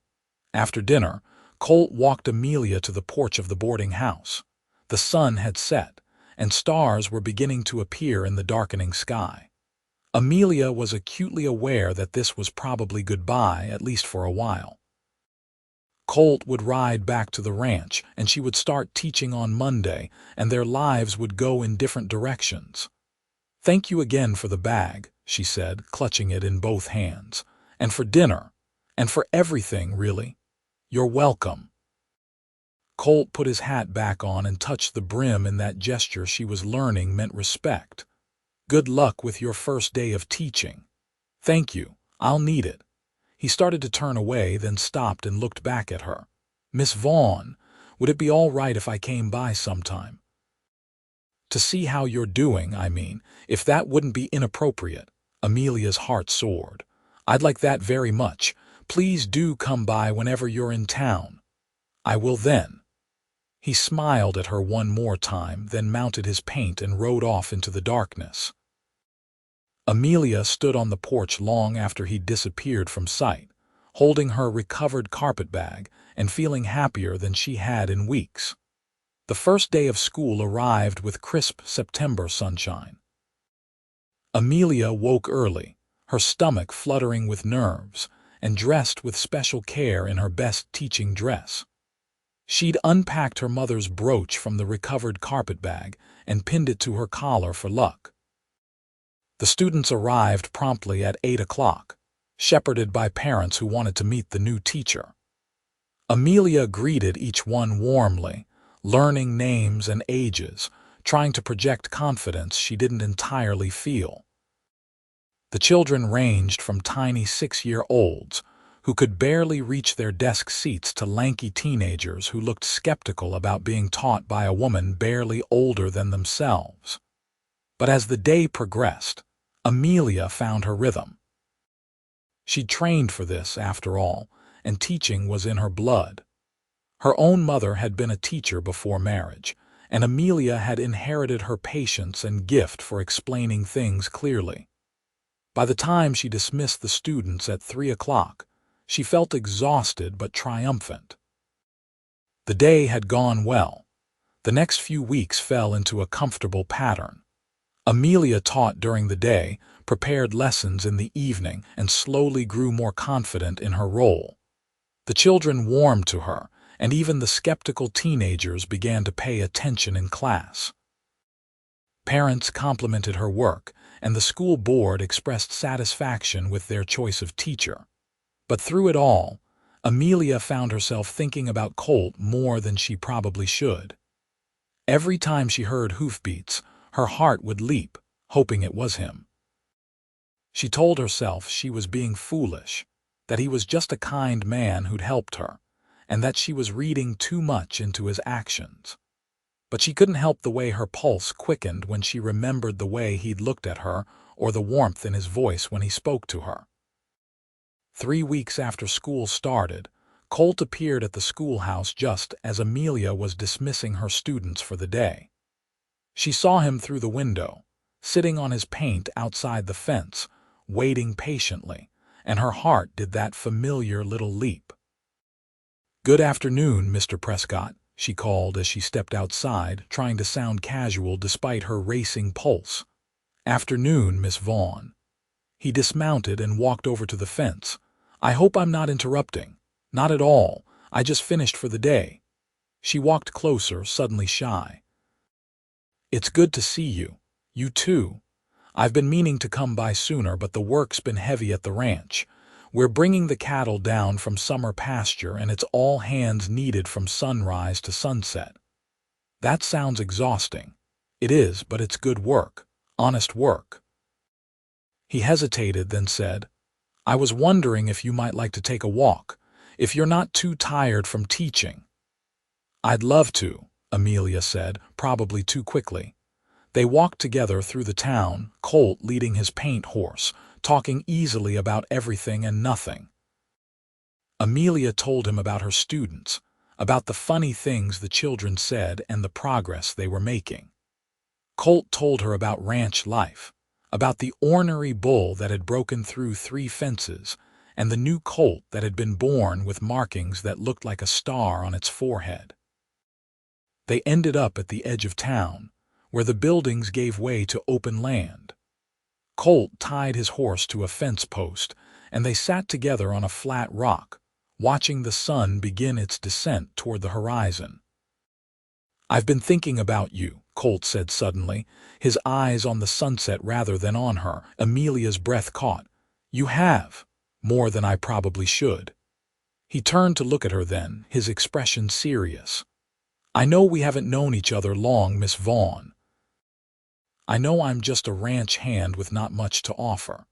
After dinner, Colt walked Amelia to the porch of the boarding house. The sun had set, and stars were beginning to appear in the darkening sky. Amelia was acutely aware that this was probably goodbye, at least for a while. Colt would ride back to the ranch, and she would start teaching on Monday, and their lives would go in different directions. "Thank you again for the bag," she said, clutching it in both hands. "And for dinner. And for everything, really. You're welcome." Colt put his hat back on and touched the brim in that gesture she was learning meant respect. "Good luck with your first day of teaching." "Thank you. I'll need it." He started to turn away, then stopped and looked back at her. "Miss Vaughn, would it be all right if I came by sometime? To see how you're doing, I mean, if that wouldn't be inappropriate." Amelia's heart soared. "I'd like that very much. Please do come by whenever you're in town." "I will then." He smiled at her one more time, then mounted his paint and rode off into the darkness. Amelia stood on the porch long after he'd disappeared from sight, holding her recovered carpet bag and feeling happier than she had in weeks. The first day of school arrived with crisp September sunshine. Amelia woke early, her stomach fluttering with nerves, and dressed with special care in her best teaching dress. She'd unpacked her mother's brooch from the recovered carpet bag and pinned it to her collar for luck. The students arrived promptly at 8 o'clock, shepherded by parents who wanted to meet the new teacher. Amelia greeted each one warmly, learning names and ages, trying to project confidence she didn't entirely feel. The children ranged from tiny 6-year-olds who could barely reach their desk seats to lanky teenagers who looked skeptical about being taught by a woman barely older than themselves. But as the day progressed, Amelia found her rhythm. She'd trained for this, after all, and teaching was in her blood. Her own mother had been a teacher before marriage, and Amelia had inherited her patience and gift for explaining things clearly. By the time she dismissed the students at 3 o'clock, she felt exhausted but triumphant. The day had gone well. The next few weeks fell into a comfortable pattern. Amelia taught during the day, prepared lessons in the evening, and slowly grew more confident in her role. The children warmed to her, and even the skeptical teenagers began to pay attention in class. Parents complimented her work, and the school board expressed satisfaction with their choice of teacher. But through it all, Amelia found herself thinking about Colt more than she probably should. Every time she heard hoofbeats, her heart would leap, hoping it was him. She told herself she was being foolish, that he was just a kind man who'd helped her, and that she was reading too much into his actions. But she couldn't help the way her pulse quickened when she remembered the way he'd looked at her or the warmth in his voice when he spoke to her. 3 weeks after school started, Colt appeared at the schoolhouse just as Amelia was dismissing her students for the day. She saw him through the window, sitting on his paint outside the fence, waiting patiently, and her heart did that familiar little leap. "Good afternoon, Mr. Prescott," she called as she stepped outside, trying to sound casual despite her racing pulse. "Afternoon, Miss Vaughn." He dismounted and walked over to the fence. "I hope I'm not interrupting." "Not at all. I just finished for the day." She walked closer, suddenly shy. "It's good to see you. You too. I've been meaning to come by sooner, but the work's been heavy at the ranch. We're bringing the cattle down from summer pasture, and it's all hands needed from sunrise to sunset." "That sounds exhausting." "It is, but it's good work. Honest work." He hesitated, then said, "I was wondering if you might like to take a walk, if you're not too tired from teaching." "I'd love to," Amelia said, probably too quickly. They walked together through the town, Colt leading his paint horse, talking easily about everything and nothing. Amelia told him about her students, about the funny things the children said and the progress they were making. Colt told her about ranch life, about the ornery bull that had broken through 3 fences, and the new colt that had been born with markings that looked like a star on its forehead. They ended up at the edge of town, where the buildings gave way to open land. Colt tied his horse to a fence post, and they sat together on a flat rock, watching the sun begin its descent toward the horizon. "I've been thinking about you," Colt said suddenly, his eyes on the sunset rather than on her. Amelia's breath caught. "You have? More than I probably should." He turned to look at her then, his expression serious. "I know we haven't known each other long, Miss Vaughn. I know I'm just a ranch hand with not much to offer.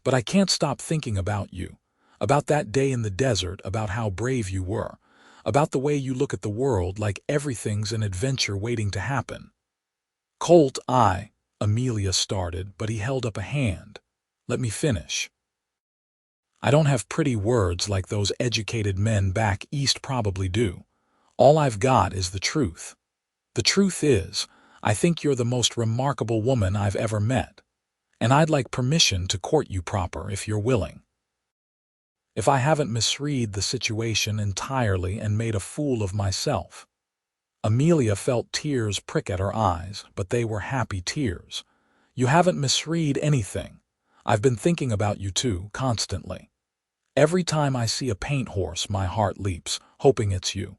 But I can't stop thinking about you, about that day in the desert, about how brave you were, about the way you look at the world like everything's an adventure waiting to happen." "Colt, Amelia started, but he held up a hand. "Let me finish. I don't have pretty words like those educated men back east probably do. All I've got is the truth. The truth is, I think you're the most remarkable woman I've ever met, and I'd like permission to court you proper if you're willing. If I haven't misread the situation entirely and made a fool of myself." Amelia felt tears prick at her eyes, but they were happy tears. "You haven't misread anything. I've been thinking about you too, constantly. Every time I see a paint horse, my heart leaps, hoping it's you.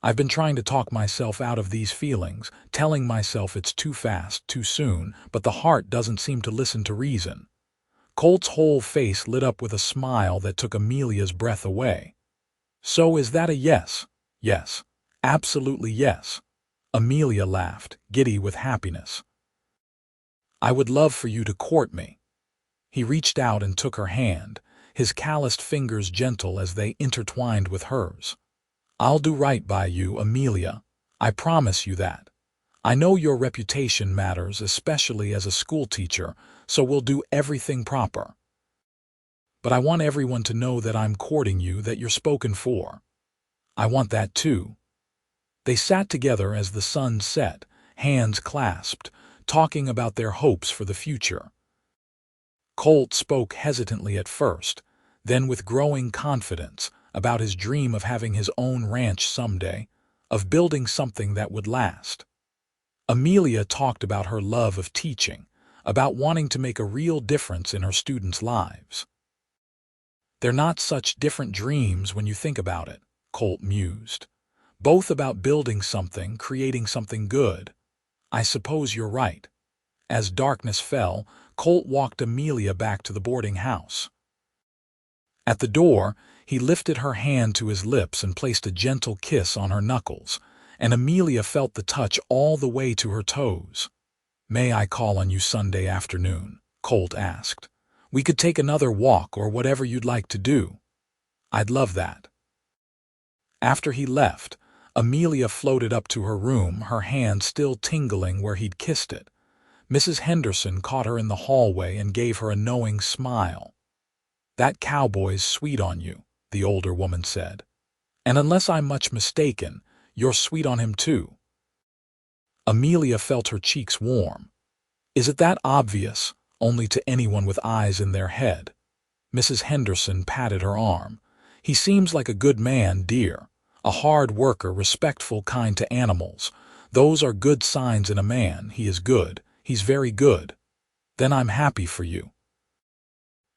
I've been trying to talk myself out of these feelings, telling myself it's too fast, too soon, but the heart doesn't seem to listen to reason." Colt's whole face lit up with a smile that took Amelia's breath away. "So is that a yes?" "Yes. Absolutely yes." Amelia laughed, giddy with happiness. "I would love for you to court me." He reached out and took her hand, his calloused fingers gentle as they intertwined with hers. "I'll do right by you, Amelia. I promise you that. I know your reputation matters, especially as a schoolteacher, so we'll do everything proper. But I want everyone to know that I'm courting you, that you're spoken for. I want that too." They sat together as the sun set, hands clasped, talking about their hopes for the future. Colt spoke hesitantly at first, then with growing confidence, about his dream of having his own ranch someday, of building something that would last. Amelia talked about her love of teaching, about wanting to make a real difference in her students' lives. "They're not such different dreams when you think about it," Colt mused. "Both about building something, creating something good. I suppose you're right." As darkness fell, Colt walked Amelia back to the boarding house. At the door, he lifted her hand to his lips and placed a gentle kiss on her knuckles, and Amelia felt the touch all the way to her toes. "May I call on you Sunday afternoon?" Colt asked. "We could take another walk or whatever you'd like to do." "I'd love that." After he left, Amelia floated up to her room, her hand still tingling where he'd kissed it. Mrs. Henderson caught her in the hallway and gave her a knowing smile. "That cowboy's sweet on you," the older woman said. "And unless I'm much mistaken, you're sweet on him too." Amelia felt her cheeks warm. "Is it that obvious?" "Only to anyone with eyes in their head." Mrs. Henderson patted her arm. "He seems like a good man, dear. A hard worker, respectful, kind to animals. Those are good signs in a man. He is good. He's very good. Then I'm happy for you."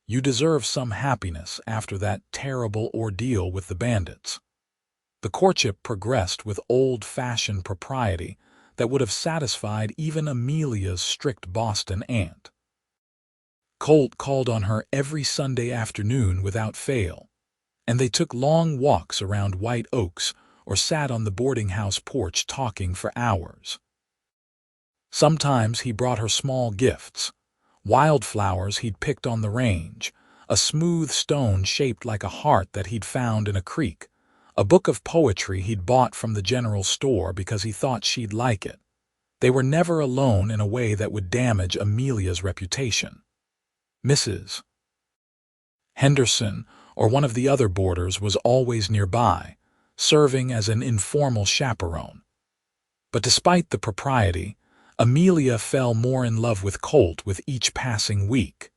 "You deserve some happiness after that terrible ordeal with the bandits." The courtship progressed with old-fashioned propriety that would have satisfied even Amelia's strict Boston aunt. Colt called on her every Sunday afternoon without fail, and they took long walks around White Oaks or sat on the boarding house porch talking for hours. Sometimes he brought her small gifts, wildflowers he'd picked on the range, a smooth stone shaped like a heart that he'd found in a creek, a book of poetry he'd bought from the general store because he thought she'd like it. They were never alone in a way that would damage Amelia's reputation. Mrs. Henderson or one of the other boarders was always nearby, serving as an informal chaperone. But despite the propriety, Amelia fell more in love with Colt with each passing week.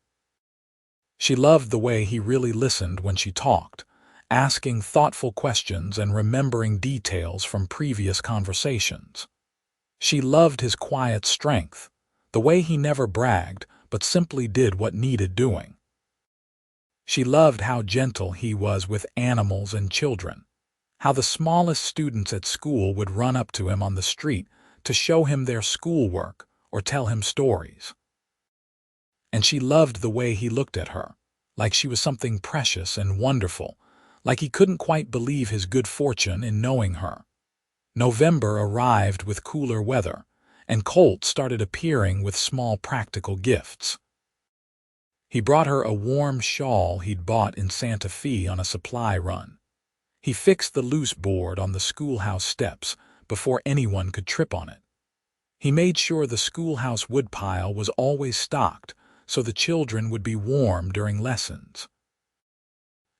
She loved the way he really listened when she talked, asking thoughtful questions and remembering details from previous conversations. She loved his quiet strength, the way he never bragged but simply did what needed doing. She loved how gentle he was with animals and children, how the smallest students at school would run up to him on the street to show him their schoolwork or tell him stories. And she loved the way he looked at her, like she was something precious and wonderful, like he couldn't quite believe his good fortune in knowing her. November arrived with cooler weather, and Colt started appearing with small practical gifts. He brought her a warm shawl he'd bought in Santa Fe on a supply run. He fixed the loose board on the schoolhouse steps before anyone could trip on it. He made sure the schoolhouse woodpile was always stocked so the children would be warm during lessons.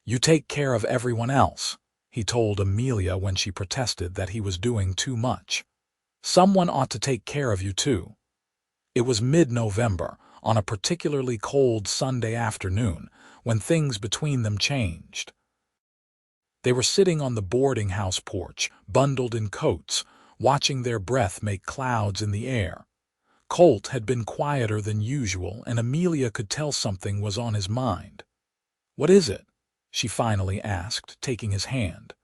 "You take care of everyone else," he told Amelia when she protested that he was doing too much. "Someone ought to take care of you too." It was mid-November, on a particularly cold Sunday afternoon, when things between them changed. They were sitting on the boarding house porch, bundled in coats, watching their breath make clouds in the air. Colt had been quieter than usual, and Amelia could tell something was on his mind. "What is it?" she finally asked, taking his hand.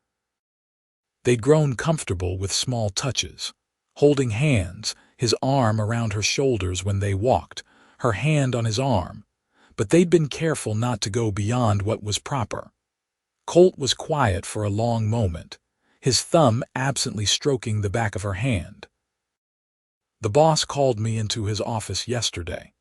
They'd grown comfortable with small touches, holding hands, his arm around her shoulders when they walked, her hand on his arm, but they'd been careful not to go beyond what was proper. Colt was quiet for a long moment, his thumb absently stroking the back of her hand. "The boss called me into his office yesterday."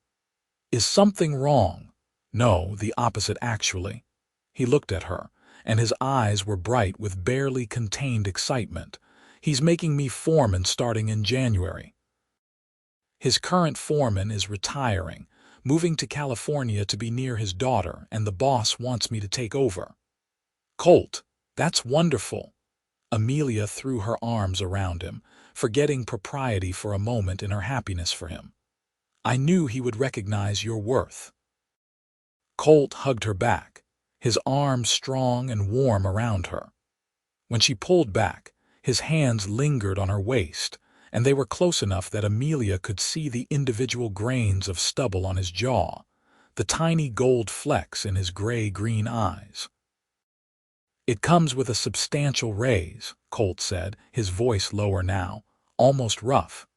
"Is something wrong?" "No, the opposite actually." He looked at her, and his eyes were bright with barely contained excitement. "He's making me foreman starting in January. His current foreman is retiring, moving to California to be near his daughter, and the boss wants me to take over." "Colt, that's wonderful." Amelia threw her arms around him, forgetting propriety for a moment in her happiness for him. "I knew he would recognize your worth." Colt hugged her back, his arms strong and warm around her. When she pulled back, his hands lingered on her waist, and they were close enough that Amelia could see the individual grains of stubble on his jaw, the tiny gold flecks in his gray-green eyes. "It comes with a substantial raise," Colt said, his voice lower now, almost rough.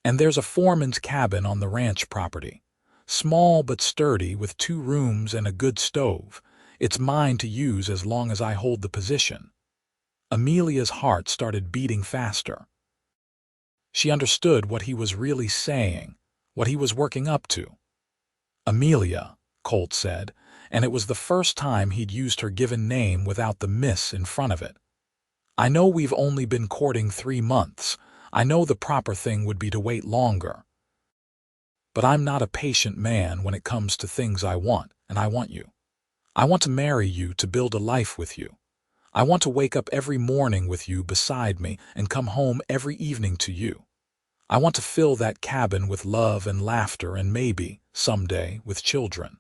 "And there's a foreman's cabin on the ranch property. Small but sturdy, with 2 rooms and a good stove. It's mine to use as long as I hold the position." Amelia's heart started beating faster. She understood what he was really saying, what he was working up to. "Amelia," Colt said, and it was the first time he'd used her given name without the miss in front of it. "I know we've only been courting 3 months. I know the proper thing would be to wait longer. But I'm not a patient man when it comes to things I want, and I want you. I want to marry you, to build a life with you. I want to wake up every morning with you beside me and come home every evening to you. I want to fill that cabin with love and laughter and maybe, someday, with children."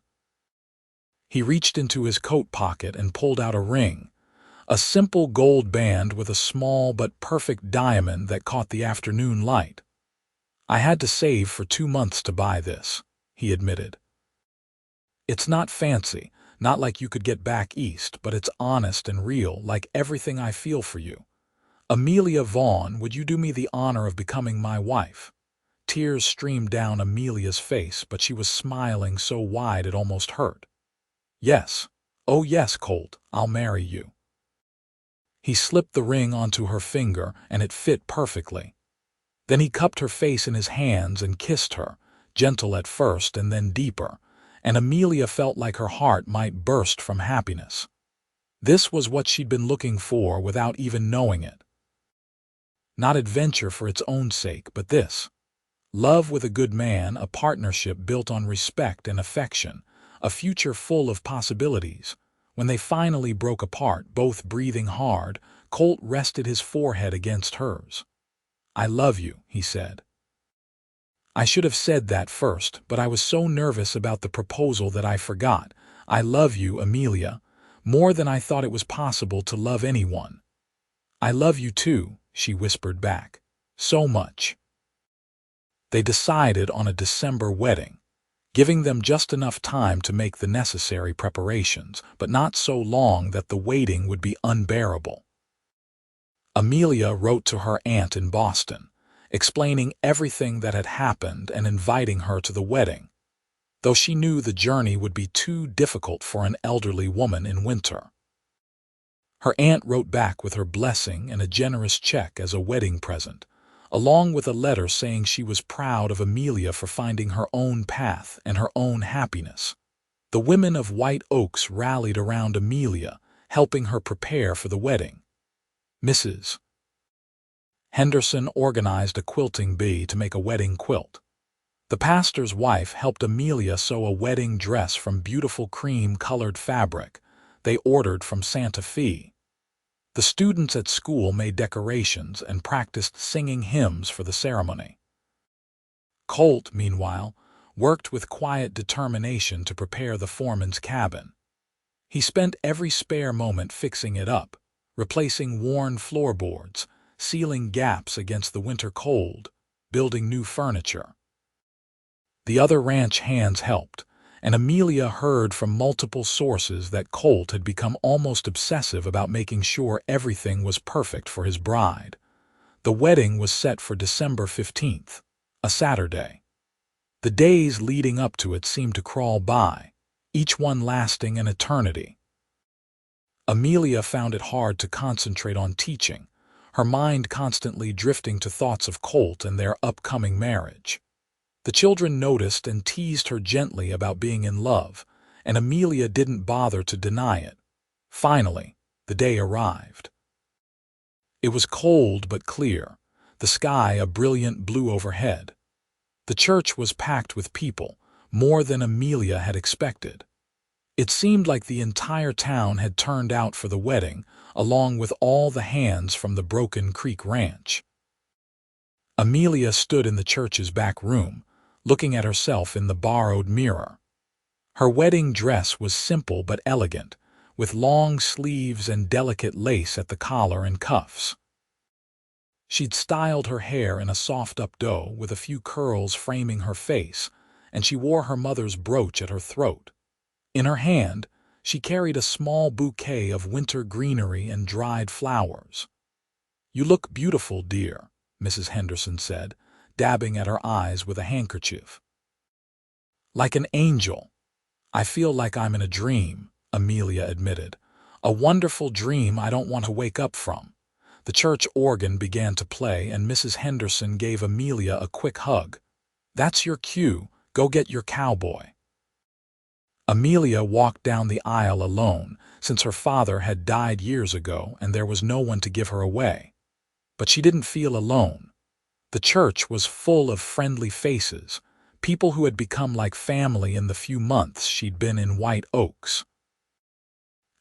He reached into his coat pocket and pulled out a ring, a simple gold band with a small but perfect diamond that caught the afternoon light. "I had to save for 2 months to buy this," he admitted. "It's not fancy, not like you could get back east, but it's honest and real, like everything I feel for you. Amelia Vaughn, would you do me the honor of becoming my wife?" Tears streamed down Amelia's face, but she was smiling so wide it almost hurt. "Yes. Oh yes, Colt, I'll marry you." He slipped the ring onto her finger, and it fit perfectly. Then he cupped her face in his hands and kissed her, gentle at first and then deeper, and Amelia felt like her heart might burst from happiness. This was what she'd been looking for without even knowing it. Not adventure for its own sake, but this. Love with a good man, a partnership built on respect and affection, a future full of possibilities. When they finally broke apart, both breathing hard, Colt rested his forehead against hers. "I love you," he said. "I should have said that first, but I was so nervous about the proposal that I forgot. I love you, Amelia, more than I thought it was possible to love anyone." "I love you too," she whispered back. "So much." They decided on a December wedding, giving them just enough time to make the necessary preparations, but not so long that the waiting would be unbearable. Amelia wrote to her aunt in Boston, explaining everything that had happened and inviting her to the wedding, though she knew the journey would be too difficult for an elderly woman in winter. Her aunt wrote back with her blessing and a generous check as a wedding present, along with a letter saying she was proud of Amelia for finding her own path and her own happiness. The women of White Oaks rallied around Amelia, helping her prepare for the wedding. Mrs. Henderson organized a quilting bee to make a wedding quilt. The pastor's wife helped Amelia sew a wedding dress from beautiful cream-colored fabric they ordered from Santa Fe. The students at school made decorations and practiced singing hymns for the ceremony. Colt, meanwhile, worked with quiet determination to prepare the foreman's cabin. He spent every spare moment fixing it up, replacing worn floorboards, sealing gaps against the winter cold, building new furniture. The other ranch hands helped, and Amelia heard from multiple sources that Colt had become almost obsessive about making sure everything was perfect for his bride. The wedding was set for December 15th, a Saturday. The days leading up to it seemed to crawl by, each one lasting an eternity. Amelia found it hard to concentrate on teaching, her mind constantly drifting to thoughts of Colt and their upcoming marriage. The children noticed and teased her gently about being in love, and Amelia didn't bother to deny it. Finally, the day arrived. It was cold but clear, the sky a brilliant blue overhead. The church was packed with people, more than Amelia had expected. It seemed like the entire town had turned out for the wedding, along with all the hands from the Broken Creek Ranch. Amelia stood in the church's back room, looking at herself in the borrowed mirror. Her wedding dress was simple but elegant, with long sleeves and delicate lace at the collar and cuffs. She'd styled her hair in a soft updo with a few curls framing her face, and she wore her mother's brooch at her throat. In her hand, she carried a small bouquet of winter greenery and dried flowers. "You look beautiful, dear," Mrs. Henderson said, dabbing at her eyes with a handkerchief. "Like an angel. I feel like I'm in a dream," Amelia admitted. "A wonderful dream I don't want to wake up from." The church organ began to play, and Mrs. Henderson gave Amelia a quick hug. "That's your cue. Go get your cowboy." Amelia walked down the aisle alone, since her father had died years ago and there was no one to give her away. But she didn't feel alone. The church was full of friendly faces, people who had become like family in the few months she'd been in White Oaks.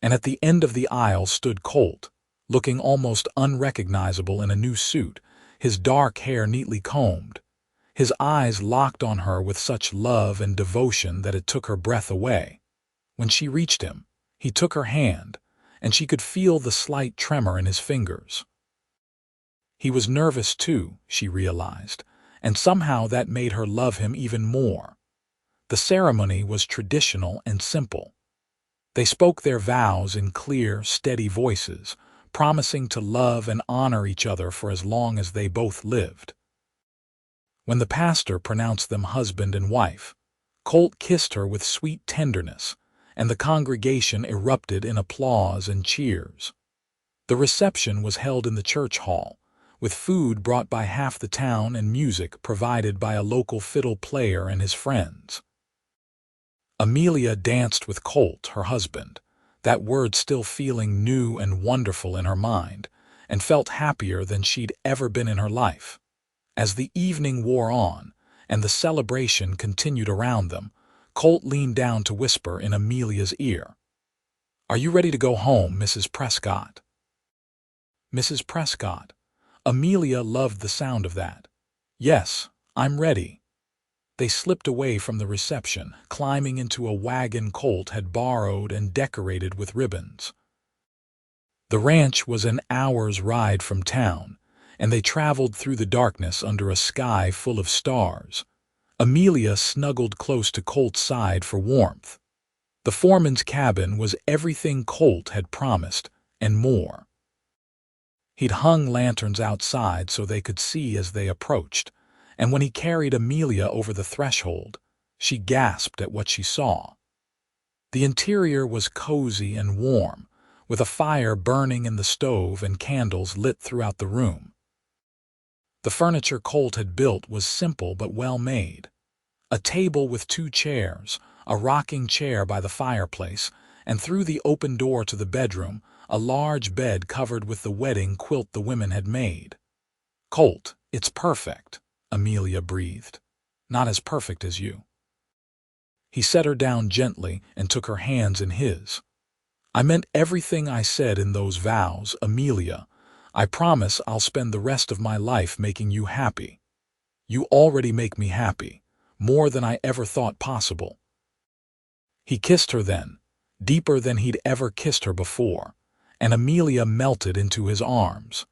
And at the end of the aisle stood Colt, looking almost unrecognizable in a new suit, his dark hair neatly combed. His eyes locked on her with such love and devotion that it took her breath away. When she reached him, he took her hand, and she could feel the slight tremor in his fingers. He was nervous too, she realized, and somehow that made her love him even more. The ceremony was traditional and simple. They spoke their vows in clear, steady voices, promising to love and honor each other for as long as they both lived. When the pastor pronounced them husband and wife, Colt kissed her with sweet tenderness, and the congregation erupted in applause and cheers. The reception was held in the church hall, with food brought by half the town and music provided by a local fiddle player and his friends. Amelia danced with Colt, her husband, that word still feeling new and wonderful in her mind, and felt happier than she'd ever been in her life. As the evening wore on, and the celebration continued around them, Colt leaned down to whisper in Amelia's ear, "Are you ready to go home, Mrs. Prescott?" Mrs. Prescott. Amelia loved the sound of that. "Yes, I'm ready." They slipped away from the reception, climbing into a wagon Colt had borrowed and decorated with ribbons. The ranch was an hour's ride from town, and they traveled through the darkness under a sky full of stars. Amelia snuggled close to Colt's side for warmth. The foreman's cabin was everything Colt had promised, and more. He'd hung lanterns outside so they could see as they approached, and when he carried Amelia over the threshold, she gasped at what she saw. The interior was cozy and warm, with a fire burning in the stove and candles lit throughout the room. The furniture Colt had built was simple but well made. A table with 2 chairs, a rocking chair by the fireplace, and through the open door to the bedroom, a large bed covered with the wedding quilt the women had made. "Colt, it's perfect," Amelia breathed. "Not as perfect as you." He set her down gently and took her hands in his. "I meant everything I said in those vows, Amelia. I promise I'll spend the rest of my life making you happy. You already make me happy, more than I ever thought possible." He kissed her then, deeper than he'd ever kissed her before, and Amelia melted into his arms.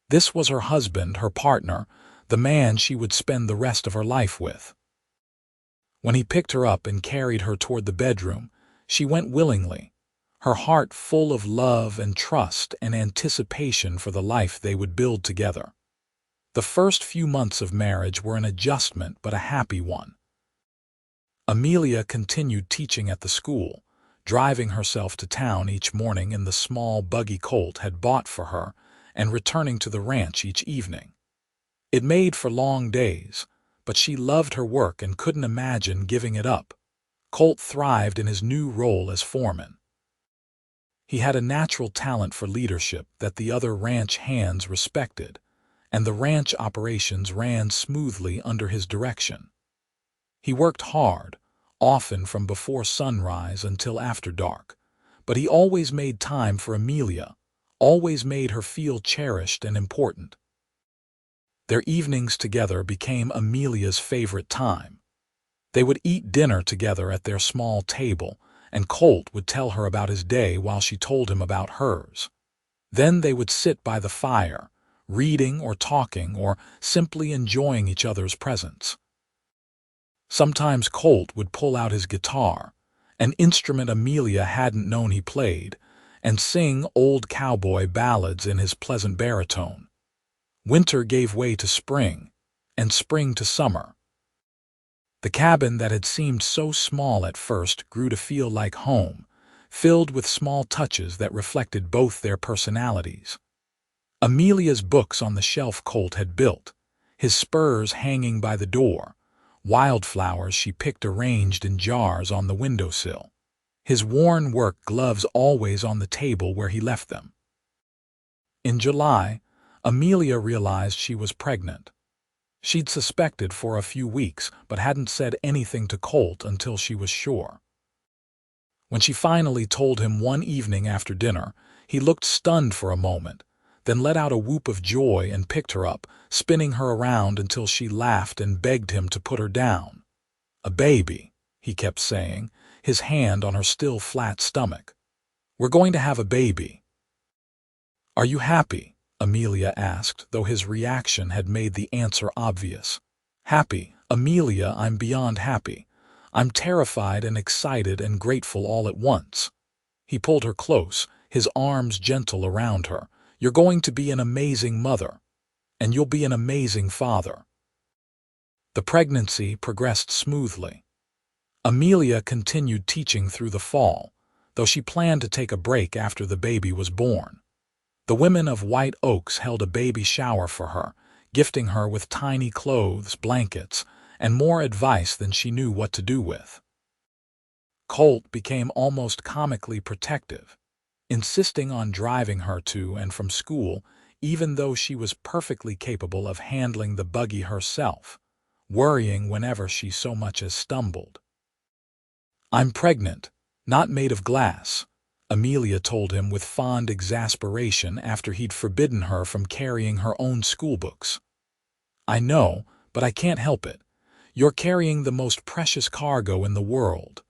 This was her husband, her partner, the man she would spend the rest of her life with. When he picked her up and carried her toward the bedroom, she went willingly, her heart full of love and trust and anticipation for the life they would build together. The first few months of marriage were an adjustment but a happy one. Amelia continued teaching at the school, driving herself to town each morning in the small buggy Colt had bought for her and returning to the ranch each evening. It made for long days, but she loved her work and couldn't imagine giving it up. Colt thrived in his new role as foreman. He had a natural talent for leadership that the other ranch hands respected, and the ranch operations ran smoothly under his direction. He worked hard, often from before sunrise until after dark, but he always made time for Amelia, always made her feel cherished and important. Their evenings together became Amelia's favorite time. They would eat dinner together at their small table, and Colt would tell her about his day while she told him about hers. Then they would sit by the fire, reading or talking or simply enjoying each other's presence. Sometimes Colt would pull out his guitar, an instrument Amelia hadn't known he played, and sing old cowboy ballads in his pleasant baritone. Winter gave way to spring, and spring to summer. The cabin that had seemed so small at first grew to feel like home, filled with small touches that reflected both their personalities. Amelia's books on the shelf Colt had built, his spurs hanging by the door, wildflowers she picked arranged in jars on the windowsill, his worn work gloves always on the table where he left them. In July, Amelia realized she was pregnant. She'd suspected for a few weeks, but hadn't said anything to Colt until she was sure. When she finally told him one evening after dinner, he looked stunned for a moment, then let out a whoop of joy and picked her up, spinning her around until she laughed and begged him to put her down. "A baby," he kept saying, his hand on her still flat stomach. "We're going to have a baby." "Are you happy?" Amelia asked, though his reaction had made the answer obvious. "Happy, Amelia, I'm beyond happy. I'm terrified and excited and grateful all at once." He pulled her close, his arms gentle around her. "You're going to be an amazing mother, and you'll be an amazing father." The pregnancy progressed smoothly. Amelia continued teaching through the fall, though she planned to take a break after the baby was born. The women of White Oaks held a baby shower for her, gifting her with tiny clothes, blankets, and more advice than she knew what to do with. Colt became almost comically protective, insisting on driving her to and from school, even though she was perfectly capable of handling the buggy herself, worrying whenever she so much as stumbled. "I'm pregnant, not made of glass," Amelia told him with fond exasperation after he'd forbidden her from carrying her own schoolbooks. "I know, but I can't help it. You're carrying the most precious cargo in the world."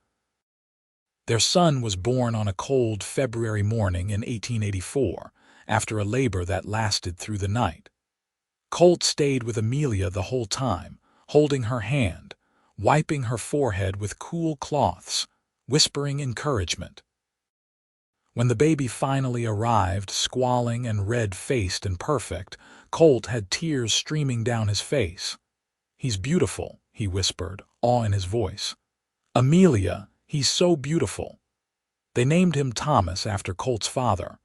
Their son was born on a cold February morning in 1884, after a labor that lasted through the night. Colt stayed with Amelia the whole time, holding her hand, wiping her forehead with cool cloths, whispering encouragement. When the baby finally arrived, squalling and red-faced and perfect, Colt had tears streaming down his face. "He's beautiful," he whispered, awe in his voice. "Amelia, he's so beautiful." They named him Thomas after Colt's father.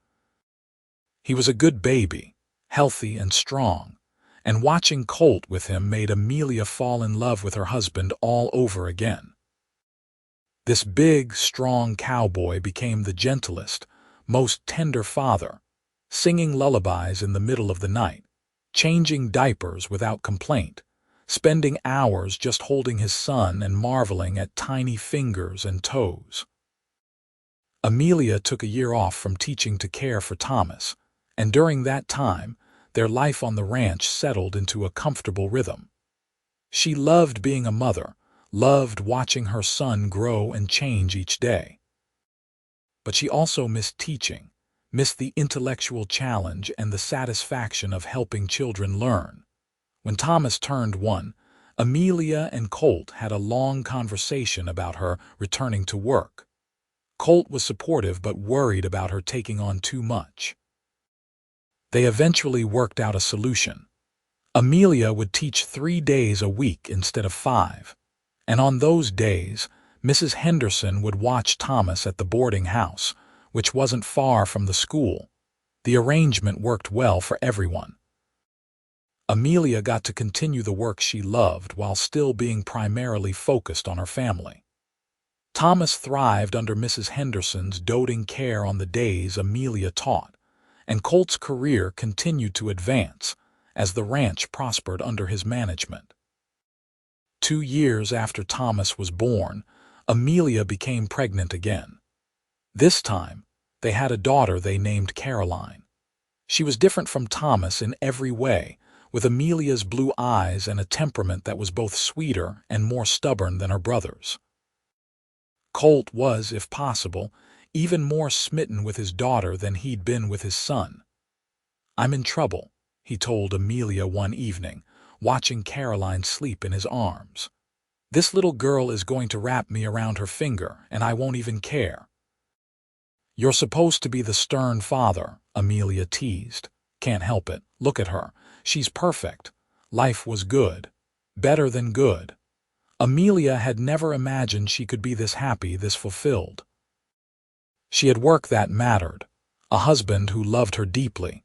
He was a good baby, healthy and strong, and watching Colt with him made Amelia fall in love with her husband all over again. This big, strong cowboy became the gentlest, most tender father, singing lullabies in the middle of the night, changing diapers without complaint, spending hours just holding his son and marveling at tiny fingers and toes. Amelia took a year off from teaching to care for Thomas, and during that time, their life on the ranch settled into a comfortable rhythm. She loved being a mother, loved watching her son grow and change each day. But she also missed teaching, missed the intellectual challenge and the satisfaction of helping children learn. When Thomas turned 1, Amelia and Colt had a long conversation about her returning to work. Colt was supportive but worried about her taking on too much. They eventually worked out a solution. Amelia would teach 3 days a week instead of 5. And on those days, Mrs. Henderson would watch Thomas at the boarding house, which wasn't far from the school. The arrangement worked well for everyone. Amelia got to continue the work she loved while still being primarily focused on her family. Thomas thrived under Mrs. Henderson's doting care on the days Amelia taught, and Colt's career continued to advance as the ranch prospered under his management. 2 years after Thomas was born, Amelia became pregnant again. This time, they had a daughter they named Caroline. She was different from Thomas in every way, with Amelia's blue eyes and a temperament that was both sweeter and more stubborn than her brother's. Colt was, if possible, even more smitten with his daughter than he'd been with his son. "I'm in trouble," he told Amelia one evening, watching Caroline sleep in his arms. "This little girl is going to wrap me around her finger, and I won't even care." "You're supposed to be the stern father," Amelia teased. "Can't help it. Look at her. She's perfect. Life was good. Better than good." Amelia had never imagined she could be this happy, this fulfilled. She had work that mattered, a husband who loved her deeply,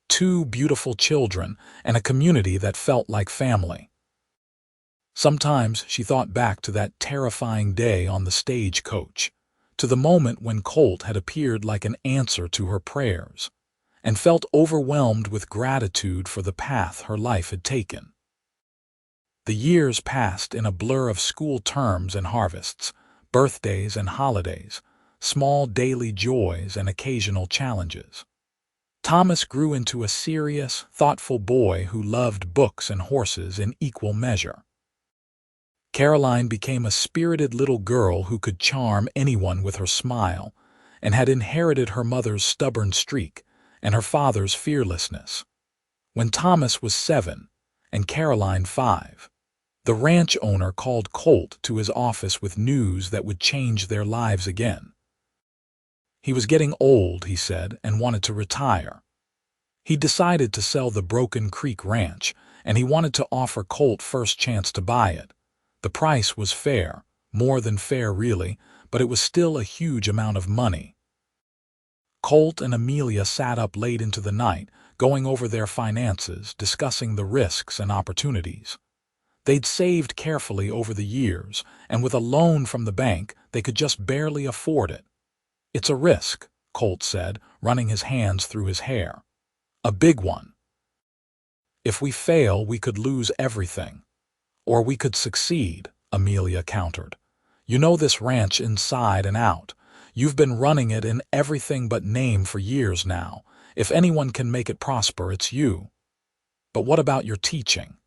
2 beautiful children, and a community that felt like family. Sometimes she thought back to that terrifying day on the stagecoach, to the moment when Colt had appeared like an answer to her prayers, and felt overwhelmed with gratitude for the path her life had taken. The years passed in a blur of school terms and harvests, birthdays and holidays, small daily joys and occasional challenges. Thomas grew into a serious, thoughtful boy who loved books and horses in equal measure. Caroline became a spirited little girl who could charm anyone with her smile, and had inherited her mother's stubborn streak and her father's fearlessness. When Thomas was 7 and Caroline 5, the ranch owner called Colt to his office with news that would change their lives again. He was getting old, he said, and wanted to retire. He decided to sell the Broken Creek Ranch, and he wanted to offer Colt first chance to buy it. The price was fair, more than fair really, but it was still a huge amount of money. Colt and Amelia sat up late into the night, going over their finances, discussing the risks and opportunities. They'd saved carefully over the years, and with a loan from the bank, they could just barely afford it. "It's a risk," Colt said, running his hands through his hair. "A big one. If we fail, we could lose everything. Or we could succeed," Amelia countered. "You know this ranch inside and out. You've been running it in everything but name for years now. If anyone can make it prosper, it's you. But what about your teaching?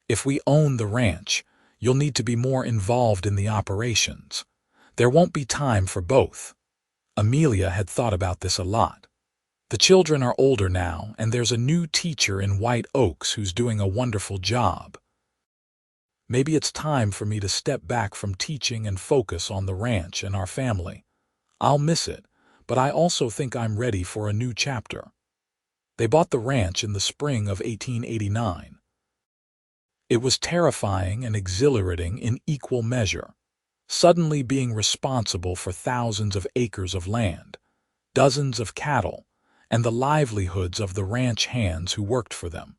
If we own the ranch, you'll need to be more involved in the operations. There won't be time for both." Amelia had thought about this a lot. The children are older now, and there's a new teacher in White Oaks who's doing a wonderful job. Maybe it's time for me to step back from teaching and focus on the ranch and our family. I'll miss it, but I also think I'm ready for a new chapter. They bought the ranch in the spring of 1889. It was terrifying and exhilarating in equal measure, suddenly being responsible for thousands of acres of land, dozens of cattle, and the livelihoods of the ranch hands who worked for them.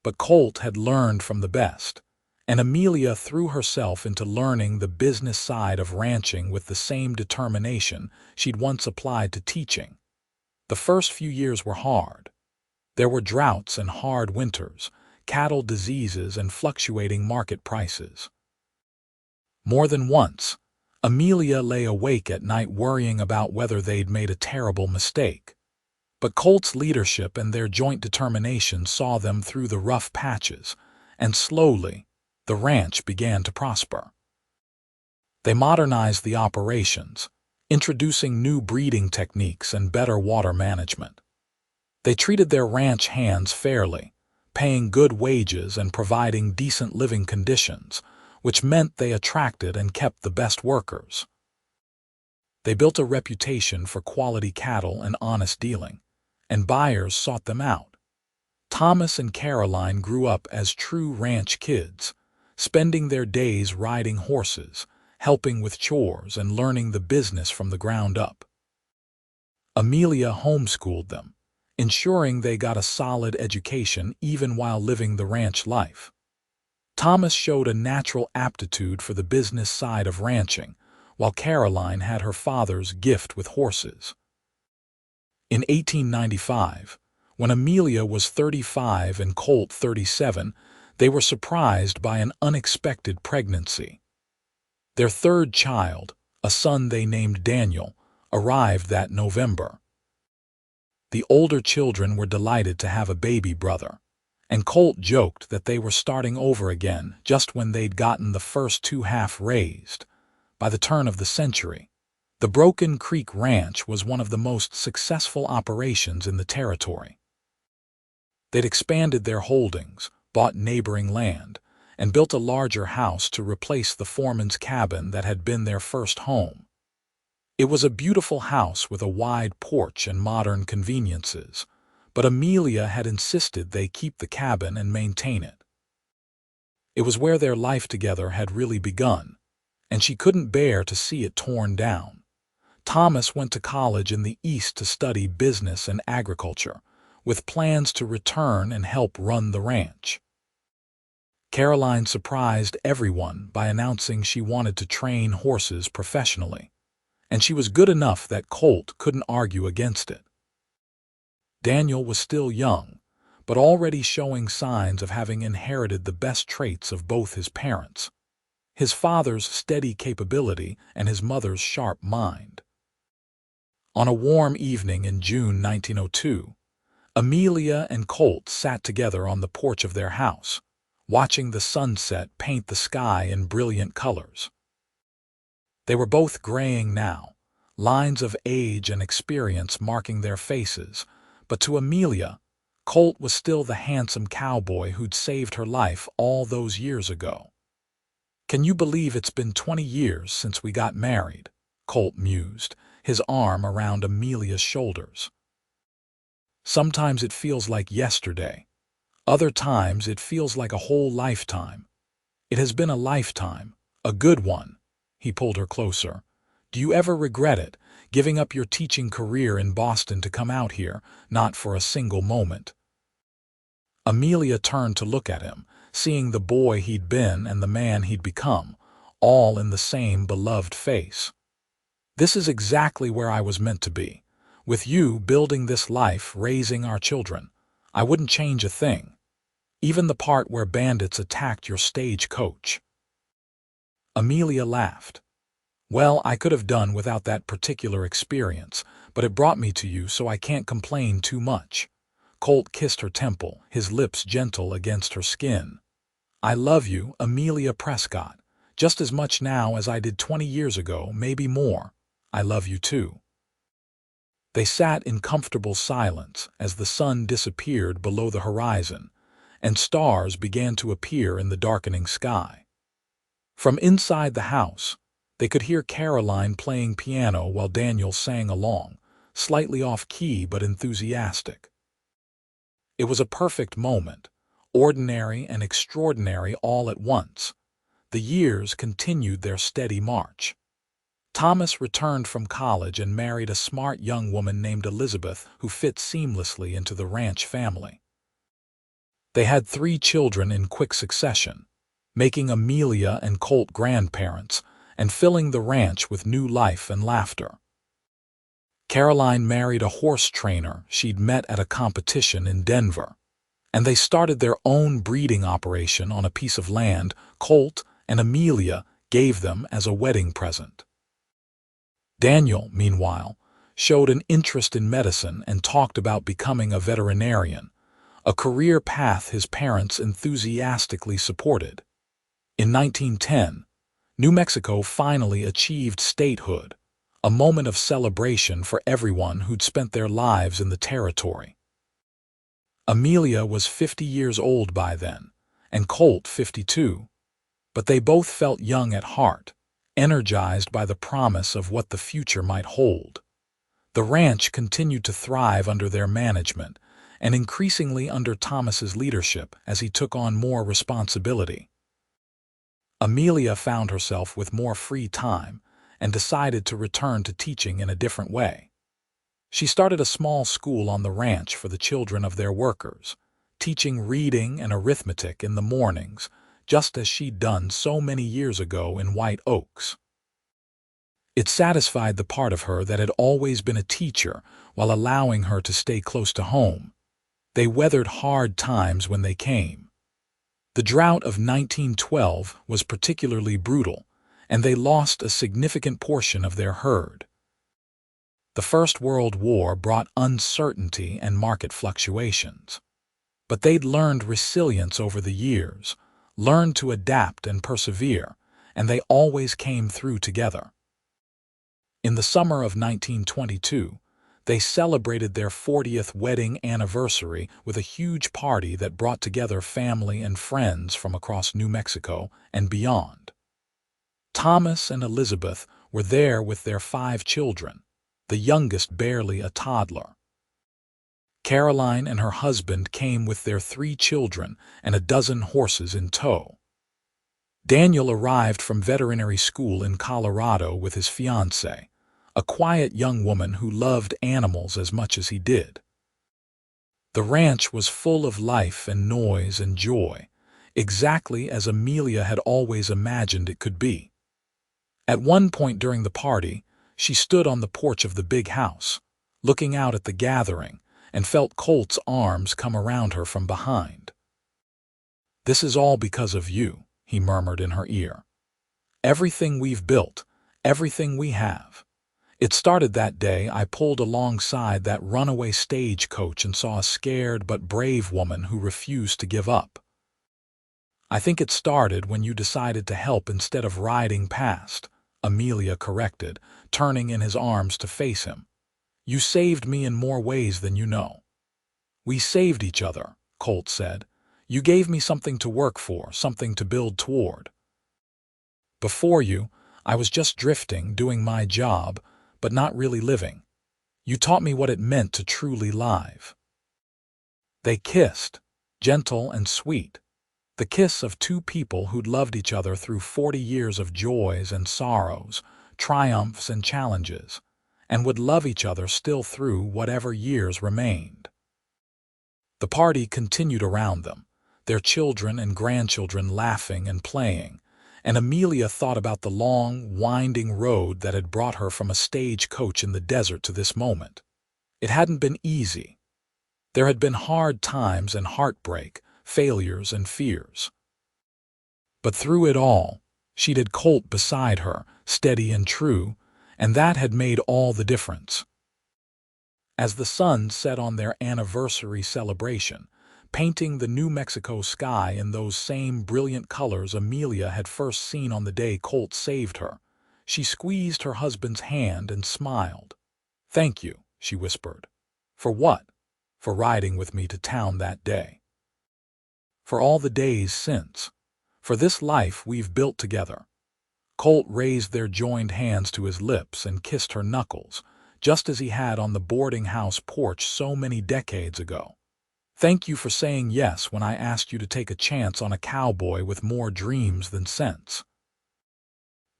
But Colt had learned from the best, and Amelia threw herself into learning the business side of ranching with the same determination she'd once applied to teaching. The first few years were hard. There were droughts and hard winters, cattle diseases and fluctuating market prices. More than once, Amelia lay awake at night worrying about whether they'd made a terrible mistake. But Colt's leadership and their joint determination saw them through the rough patches, and slowly, the ranch began to prosper. They modernized the operations, introducing new breeding techniques and better water management. They treated their ranch hands fairly, paying good wages and providing decent living conditions, which meant they attracted and kept the best workers. They built a reputation for quality cattle and honest dealing, and buyers sought them out. Thomas and Caroline grew up as true ranch kids, spending their days riding horses, helping with chores, and learning the business from the ground up. Amelia homeschooled them, ensuring they got a solid education even while living the ranch life. Thomas showed a natural aptitude for the business side of ranching, while Caroline had her father's gift with horses. In 1895, when Amelia was 35 and Colt 37, they were surprised by an unexpected pregnancy. Their third child, a son they named Daniel, arrived that November. The older children were delighted to have a baby brother, and Colt joked that they were starting over again just when they'd gotten the first 2 half raised. By the turn of the century, the Broken Creek Ranch was one of the most successful operations in the territory. They'd expanded their holdings, bought neighboring land, and built a larger house to replace the foreman's cabin that had been their first home. It was a beautiful house with a wide porch and modern conveniences, but Amelia had insisted they keep the cabin and maintain it. It was where their life together had really begun, and she couldn't bear to see it torn down. Thomas went to college in the East to study business and agriculture, with plans to return and help run the ranch. Caroline surprised everyone by announcing she wanted to train horses professionally, and she was good enough that Colt couldn't argue against it. Daniel was still young, but already showing signs of having inherited the best traits of both his parents, his father's steady capability and his mother's sharp mind. On a warm evening in June 1902, Amelia and Colt sat together on the porch of their house, watching the sunset paint the sky in brilliant colors. They were both graying now, lines of age and experience marking their faces, but to Amelia, Colt was still the handsome cowboy who'd saved her life all those years ago. "Can you believe it's been 20 years since we got married?" Colt mused, his arm around Amelia's shoulders. "Sometimes it feels like yesterday. Other times it feels like a whole lifetime. It has been a lifetime, a good one." He pulled her closer. "Do you ever regret it, giving up your teaching career in Boston to come out here, not for a single moment?" Amelia turned to look at him, seeing the boy he'd been and the man he'd become, all in the same beloved face. "This is exactly where I was meant to be. With you building this life, raising our children. I wouldn't change a thing. Even the part where bandits attacked your stagecoach." Amelia laughed. "Well, I could have done without that particular experience, but it brought me to you, so I can't complain too much." Colt kissed her temple, his lips gentle against her skin. "I love you, Amelia Prescott, just as much now as I did 20 years ago, maybe more. I love you too." They sat in comfortable silence as the sun disappeared below the horizon, and stars began to appear in the darkening sky. From inside the house, they could hear Caroline playing piano while Daniel sang along, slightly off-key but enthusiastic. It was a perfect moment, ordinary and extraordinary all at once. The years continued their steady march. Thomas returned from college and married a smart young woman named Elizabeth who fit seamlessly into the ranch family. They had 3 children in quick succession, making Amelia and Colt grandparents and filling the ranch with new life and laughter. Caroline married a horse trainer she'd met at a competition in Denver, and they started their own breeding operation on a piece of land Colt and Amelia gave them as a wedding present. Daniel, meanwhile, showed an interest in medicine and talked about becoming a veterinarian, a career path his parents enthusiastically supported. In 1910, New Mexico finally achieved statehood, a moment of celebration for everyone who'd spent their lives in the territory. Amelia was 50 years old by then, and Colt 52, but they both felt young at heart, energized by the promise of what the future might hold. The ranch continued to thrive under their management, and increasingly under Thomas's leadership as he took on more responsibility. Amelia found herself with more free time and decided to return to teaching in a different way. She started a small school on the ranch for the children of their workers, teaching reading and arithmetic in the mornings, just as she'd done so many years ago in White Oaks. It satisfied the part of her that had always been a teacher while allowing her to stay close to home. They weathered hard times when they came. The drought of 1912 was particularly brutal, and they lost a significant portion of their herd. The First World War brought uncertainty and market fluctuations. But they'd learned resilience over the years, learned to adapt and persevere, and they always came through together. In the summer of 1922, They celebrated their 40th wedding anniversary with a huge party that brought together family and friends from across New Mexico and beyond. Thomas and Elizabeth were there with their 5 children, the youngest barely a toddler. Caroline and her husband came with their 3 children and a dozen horses in tow. Daniel arrived from veterinary school in Colorado with his fiancée, a quiet young woman who loved animals as much as he did. The ranch was full of life and noise and joy, exactly as Amelia had always imagined it could be. At one point during the party, she stood on the porch of the big house, looking out at the gathering, and felt Colt's arms come around her from behind. "This is all because of you," he murmured in her ear. "Everything we've built, everything we have. It started that day I pulled alongside that runaway stagecoach and saw a scared but brave woman who refused to give up. I think it started when you decided to help instead of riding past," Amelia corrected, turning in his arms to face him. "You saved me in more ways than you know." "We saved each other," Colt said. "You gave me something to work for, something to build toward. Before you, I was just drifting, doing my job, but not really living. You taught me what it meant to truly live." They kissed, gentle and sweet, the kiss of 2 people who'd loved each other through 40 years of joys and sorrows, triumphs and challenges, and would love each other still through whatever years remained. The party continued around them, their children and grandchildren laughing and playing, and Amelia thought about the long, winding road that had brought her from a stagecoach in the desert to this moment. It hadn't been easy. There had been hard times and heartbreak, failures and fears. But through it all, she'd had Colt beside her, steady and true, and that had made all the difference. As the sun set on their anniversary celebration, painting the New Mexico sky in those same brilliant colors Amelia had first seen on the day Colt saved her, she squeezed her husband's hand and smiled. "Thank you," she whispered. "For what?" "For riding with me to town that day. For all the days since. For this life we've built together." Colt raised their joined hands to his lips and kissed her knuckles, just as he had on the boarding house porch so many decades ago. "Thank you for saying yes when I asked you to take a chance on a cowboy with more dreams than sense.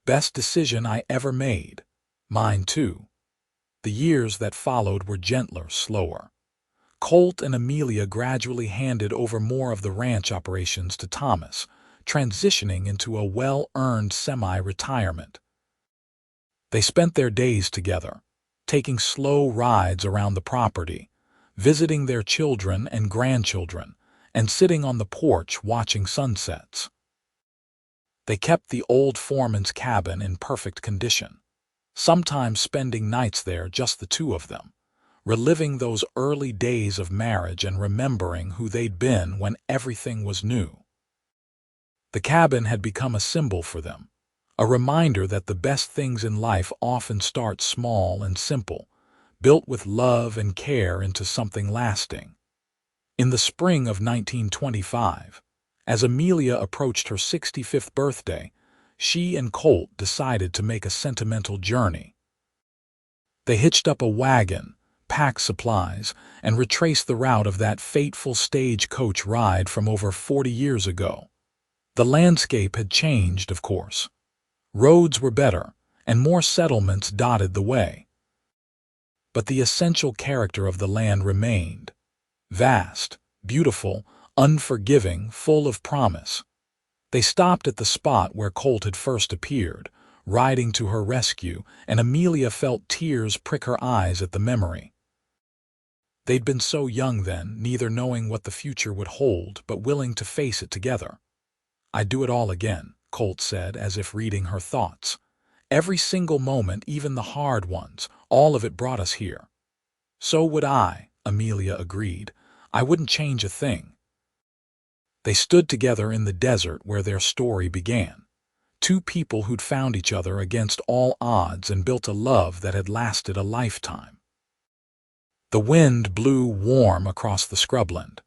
Best decision I ever made. Mine too." The years that followed were gentler, slower. Colt and Amelia gradually handed over more of the ranch operations to Thomas, transitioning into a well-earned semi-retirement. They spent their days together, taking slow rides around the property, visiting their children and grandchildren, and sitting on the porch watching sunsets. They kept the old foreman's cabin in perfect condition, sometimes spending nights there just the 2 of them, reliving those early days of marriage and remembering who they'd been when everything was new. The cabin had become a symbol for them, a reminder that the best things in life often start small and simple, built with love and care into something lasting. In the spring of 1925, as Amelia approached her 65th birthday, she and Colt decided to make a sentimental journey. They hitched up a wagon, packed supplies, and retraced the route of that fateful stagecoach ride from over 40 years ago. The landscape had changed, of course. Roads were better, and more settlements dotted the way. But the essential character of the land remained. Vast, beautiful, unforgiving, full of promise. They stopped at the spot where Colt had first appeared, riding to her rescue, and Amelia felt tears prick her eyes at the memory. They'd been so young then, neither knowing what the future would hold, but willing to face it together. "I'd do it all again," Colt said, as if reading her thoughts. "Every single moment, even the hard ones, all of it brought us here." "So would I," Amelia agreed. "I wouldn't change a thing." They stood together in the desert where their story began. 2 people who'd found each other against all odds and built a love that had lasted a lifetime. The wind blew warm across the scrubland,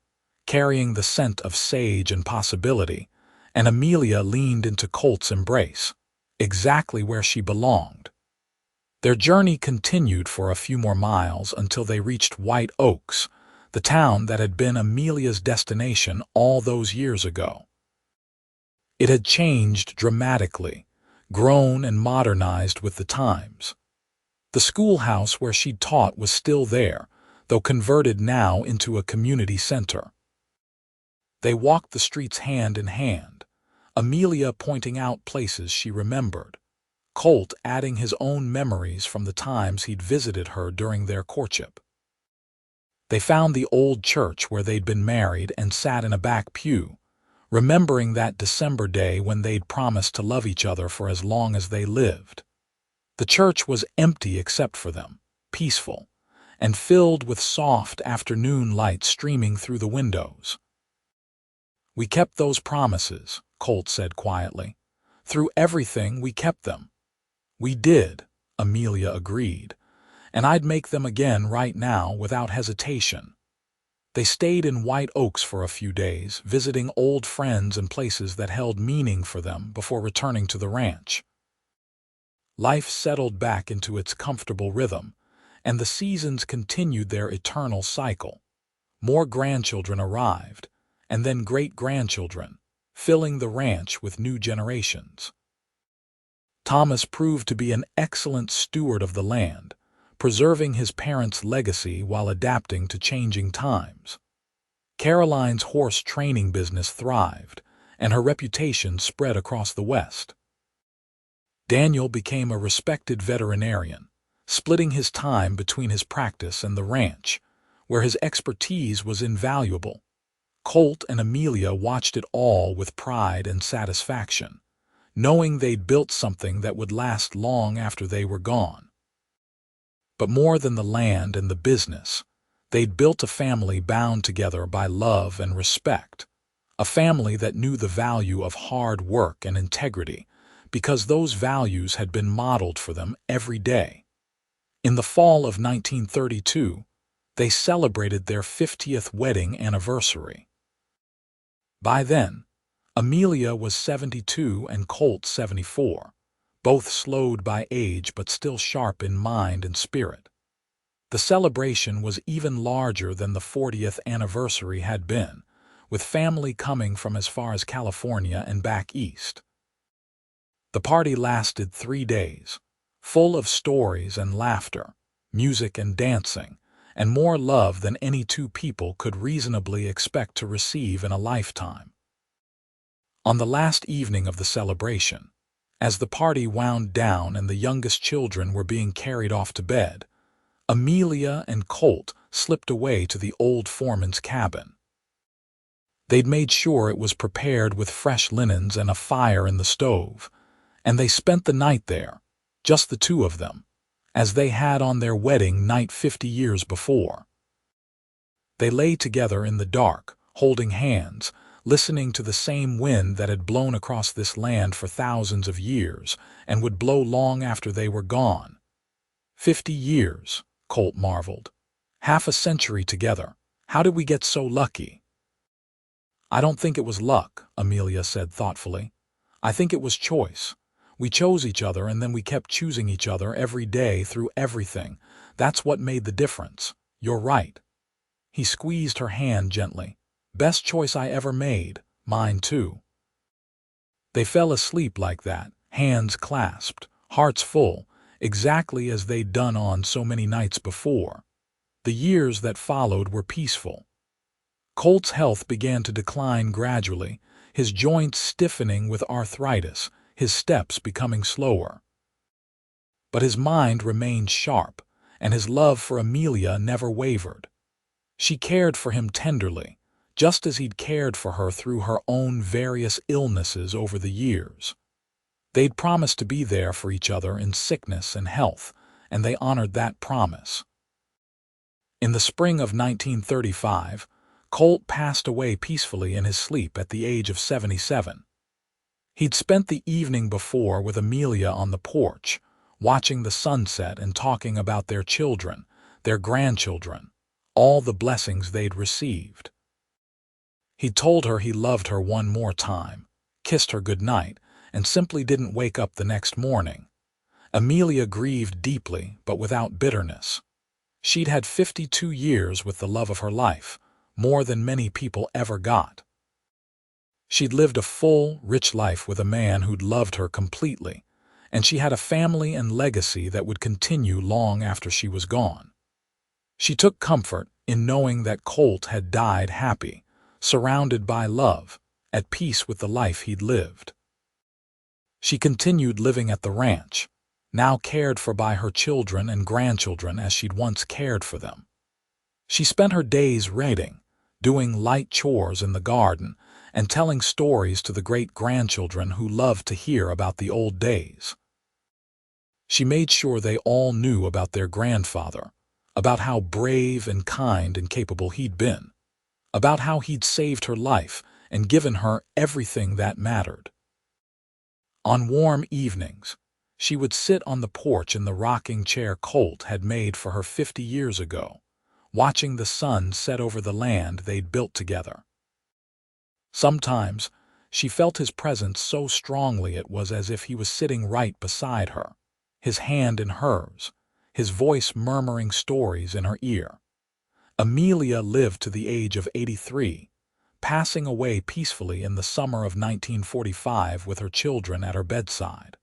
carrying the scent of sage and possibility, and Amelia leaned into Colt's embrace, exactly where she belonged. Their journey continued for a few more miles until they reached White Oaks, the town that had been Amelia's destination all those years ago. It had changed dramatically, grown and modernized with the times. The schoolhouse where she'd taught was still there, though converted now into a community center. They walked the streets hand in hand, Amelia pointing out places she remembered, Colt adding his own memories from the times he'd visited her during their courtship. They found the old church where they'd been married and sat in a back pew, remembering that December day when they'd promised to love each other for as long as they lived. The church was empty except for them, peaceful, and filled with soft afternoon light streaming through the windows. "We kept those promises," Colt said quietly. "Through everything, we kept them." "We did," Amelia agreed, "and I'd make them again right now without hesitation." They stayed in White Oaks for a few days, visiting old friends and places that held meaning for them before returning to the ranch. Life settled back into its comfortable rhythm, and the seasons continued their eternal cycle. More grandchildren arrived, and then great-grandchildren, filling the ranch with new generations. Thomas proved to be an excellent steward of the land, preserving his parents' legacy while adapting to changing times. Caroline's horse training business thrived, and her reputation spread across the West. Daniel became a respected veterinarian, splitting his time between his practice and the ranch, where his expertise was invaluable. Colt and Amelia watched it all with pride and satisfaction, knowing they'd built something that would last long after they were gone. But more than the land and the business, they'd built a family bound together by love and respect, a family that knew the value of hard work and integrity, because those values had been modeled for them every day. In the fall of 1932, they celebrated their 50th wedding anniversary. By then, Amelia was 72 and Colt 74, both slowed by age but still sharp in mind and spirit. The celebration was even larger than the 40th anniversary had been, with family coming from as far as California and back east. The party lasted 3 days, full of stories and laughter, music and dancing, and more love than any two people could reasonably expect to receive in a lifetime. On the last evening of the celebration, as the party wound down and the youngest children were being carried off to bed, Amelia and Colt slipped away to the old foreman's cabin. They'd made sure it was prepared with fresh linens and a fire in the stove, and they spent the night there, just the two of them, as they had on their wedding night 50 years before. They lay together in the dark, holding hands, listening to the same wind that had blown across this land for thousands of years and would blow long after they were gone. 50 years, Colt marveled. Half a century together. How did we get so lucky? "I don't think it was luck," Amelia said thoughtfully. "I think it was choice. We chose each other and then we kept choosing each other every day through everything. That's what made the difference. You're right." He squeezed her hand gently. "Best choice I ever made. Mine too." They fell asleep like that, hands clasped, hearts full, exactly as they'd done on so many nights before. The years that followed were peaceful. Colt's health began to decline gradually, his joints stiffening with arthritis, his steps becoming slower. But his mind remained sharp, and his love for Amelia never wavered. She cared for him tenderly, just as he'd cared for her through her own various illnesses over the years. They'd promised to be there for each other in sickness and health, and they honored that promise. In the spring of 1935, Colt passed away peacefully in his sleep at the age of 77. He'd spent the evening before with Amelia on the porch, watching the sunset and talking about their children, their grandchildren, all the blessings they'd received. He told her he loved her one more time, kissed her goodnight, and simply didn't wake up the next morning. Amelia grieved deeply, but without bitterness. She'd had 52 years with the love of her life, more than many people ever got. She'd lived a full, rich life with a man who'd loved her completely, and she had a family and legacy that would continue long after she was gone. She took comfort in knowing that Colt had died happy, surrounded by love, at peace with the life he'd lived. She continued living at the ranch, now cared for by her children and grandchildren as she'd once cared for them. She spent her days reading, doing light chores in the garden, and telling stories to the great-grandchildren who loved to hear about the old days. She made sure they all knew about their grandfather, about how brave and kind and capable he'd been, about how he'd saved her life and given her everything that mattered. On warm evenings, she would sit on the porch in the rocking chair Colt had made for her 50 years ago, watching the sun set over the land they'd built together. Sometimes, she felt his presence so strongly it was as if he was sitting right beside her, his hand in hers, his voice murmuring stories in her ear. Amelia lived to the age of 83, passing away peacefully in the summer of 1945 with her children at her bedside.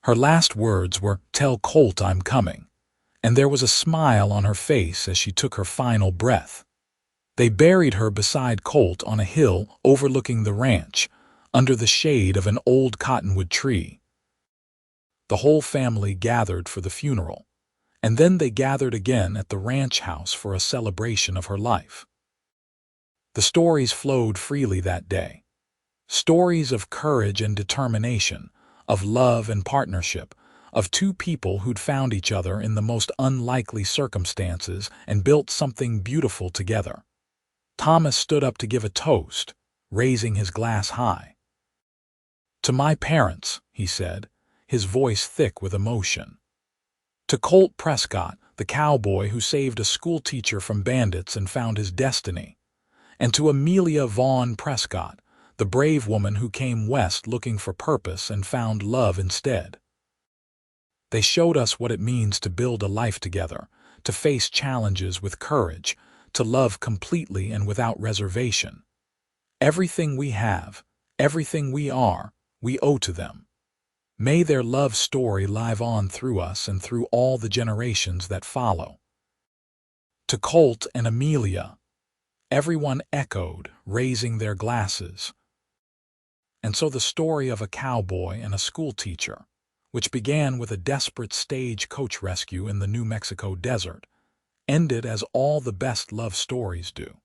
Her last words were, "Tell Colt I'm coming," and there was a smile on her face as she took her final breath. They buried her beside Colt on a hill overlooking the ranch, under the shade of an old cottonwood tree. The whole family gathered for the funeral, and then they gathered again at the ranch house for a celebration of her life. The stories flowed freely that day. Stories of courage and determination, of love and partnership, of two people who'd found each other in the most unlikely circumstances and built something beautiful together. Thomas stood up to give a toast, raising his glass high. "To my parents," he said, his voice thick with emotion. "To Colt Prescott, the cowboy who saved a schoolteacher from bandits and found his destiny. And to Amelia Vaughn Prescott, the brave woman who came west looking for purpose and found love instead. They showed us what it means to build a life together, to face challenges with courage, to love completely and without reservation. Everything we have, everything we are, we owe to them. May their love story live on through us and through all the generations that follow." To Colt and Amelia, everyone echoed, raising their glasses. And so the story of a cowboy and a schoolteacher, which began with a desperate stagecoach rescue in the New Mexico desert, ended as all the best love stories do.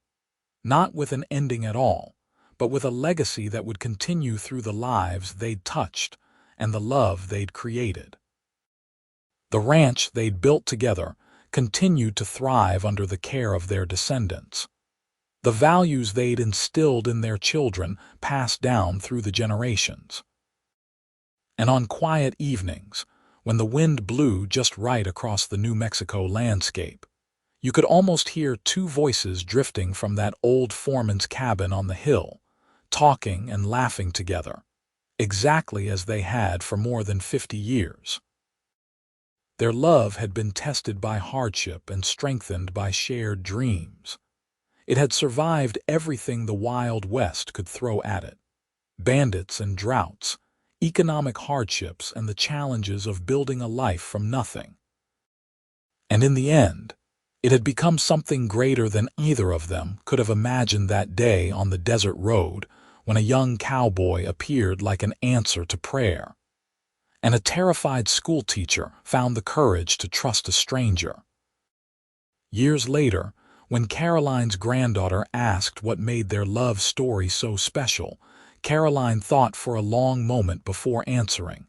Not with an ending at all, but with a legacy that would continue through the lives they'd touched and the love they'd created. The ranch they'd built together continued to thrive under the care of their descendants. The values they'd instilled in their children passed down through the generations. And on quiet evenings, when the wind blew just right across the New Mexico landscape, you could almost hear two voices drifting from that old foreman's cabin on the hill, talking and laughing together, exactly as they had for more than 50 years. Their love had been tested by hardship and strengthened by shared dreams. It had survived everything the Wild West could throw at it: bandits and droughts, economic hardships, and the challenges of building a life from nothing. And in the end, it had become something greater than either of them could have imagined that day on the desert road when a young cowboy appeared like an answer to prayer, and a terrified schoolteacher found the courage to trust a stranger. Years later, when Caroline's granddaughter asked what made their love story so special, Caroline thought for a long moment before answering.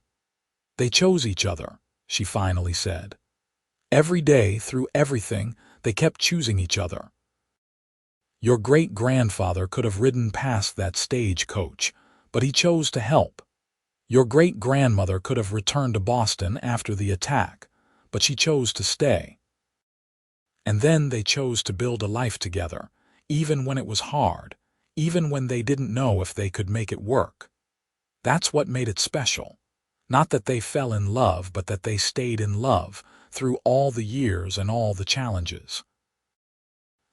"They chose each other," she finally said. "Every day, through everything, they kept choosing each other. Your great-grandfather could have ridden past that stagecoach, but he chose to help. Your great-grandmother could have returned to Boston after the attack, but she chose to stay. And then they chose to build a life together, even when it was hard, even when they didn't know if they could make it work. That's what made it special. Not that they fell in love, but that they stayed in love through all the years and all the challenges.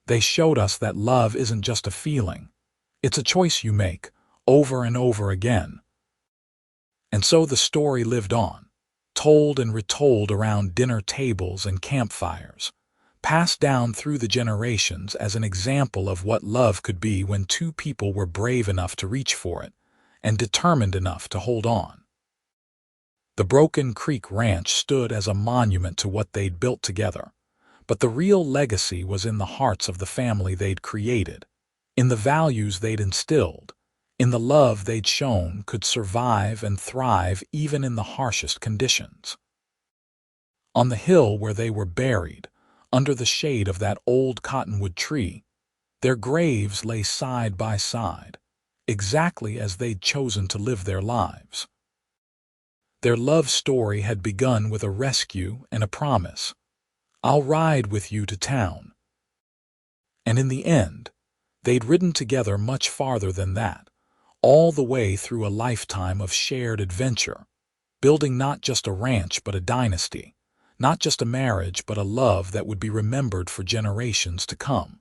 They showed us that love isn't just a feeling. It's a choice you make, over and over again. And so the story lived on, told and retold around dinner tables and campfires, passed down through the generations as an example of what love could be when two people were brave enough to reach for it and determined enough to hold on. The Broken Creek Ranch stood as a monument to what they'd built together, but the real legacy was in the hearts of the family they'd created, in the values they'd instilled, in the love they'd shown could survive and thrive even in the harshest conditions. On the hill where they were buried, under the shade of that old cottonwood tree, their graves lay side by side, exactly as they'd chosen to live their lives. Their love story had begun with a rescue and a promise. I'll ride with you to town. And in the end, they'd ridden together much farther than that, all the way through a lifetime of shared adventure, building not just a ranch but a dynasty, not just a marriage but a love that would be remembered for generations to come.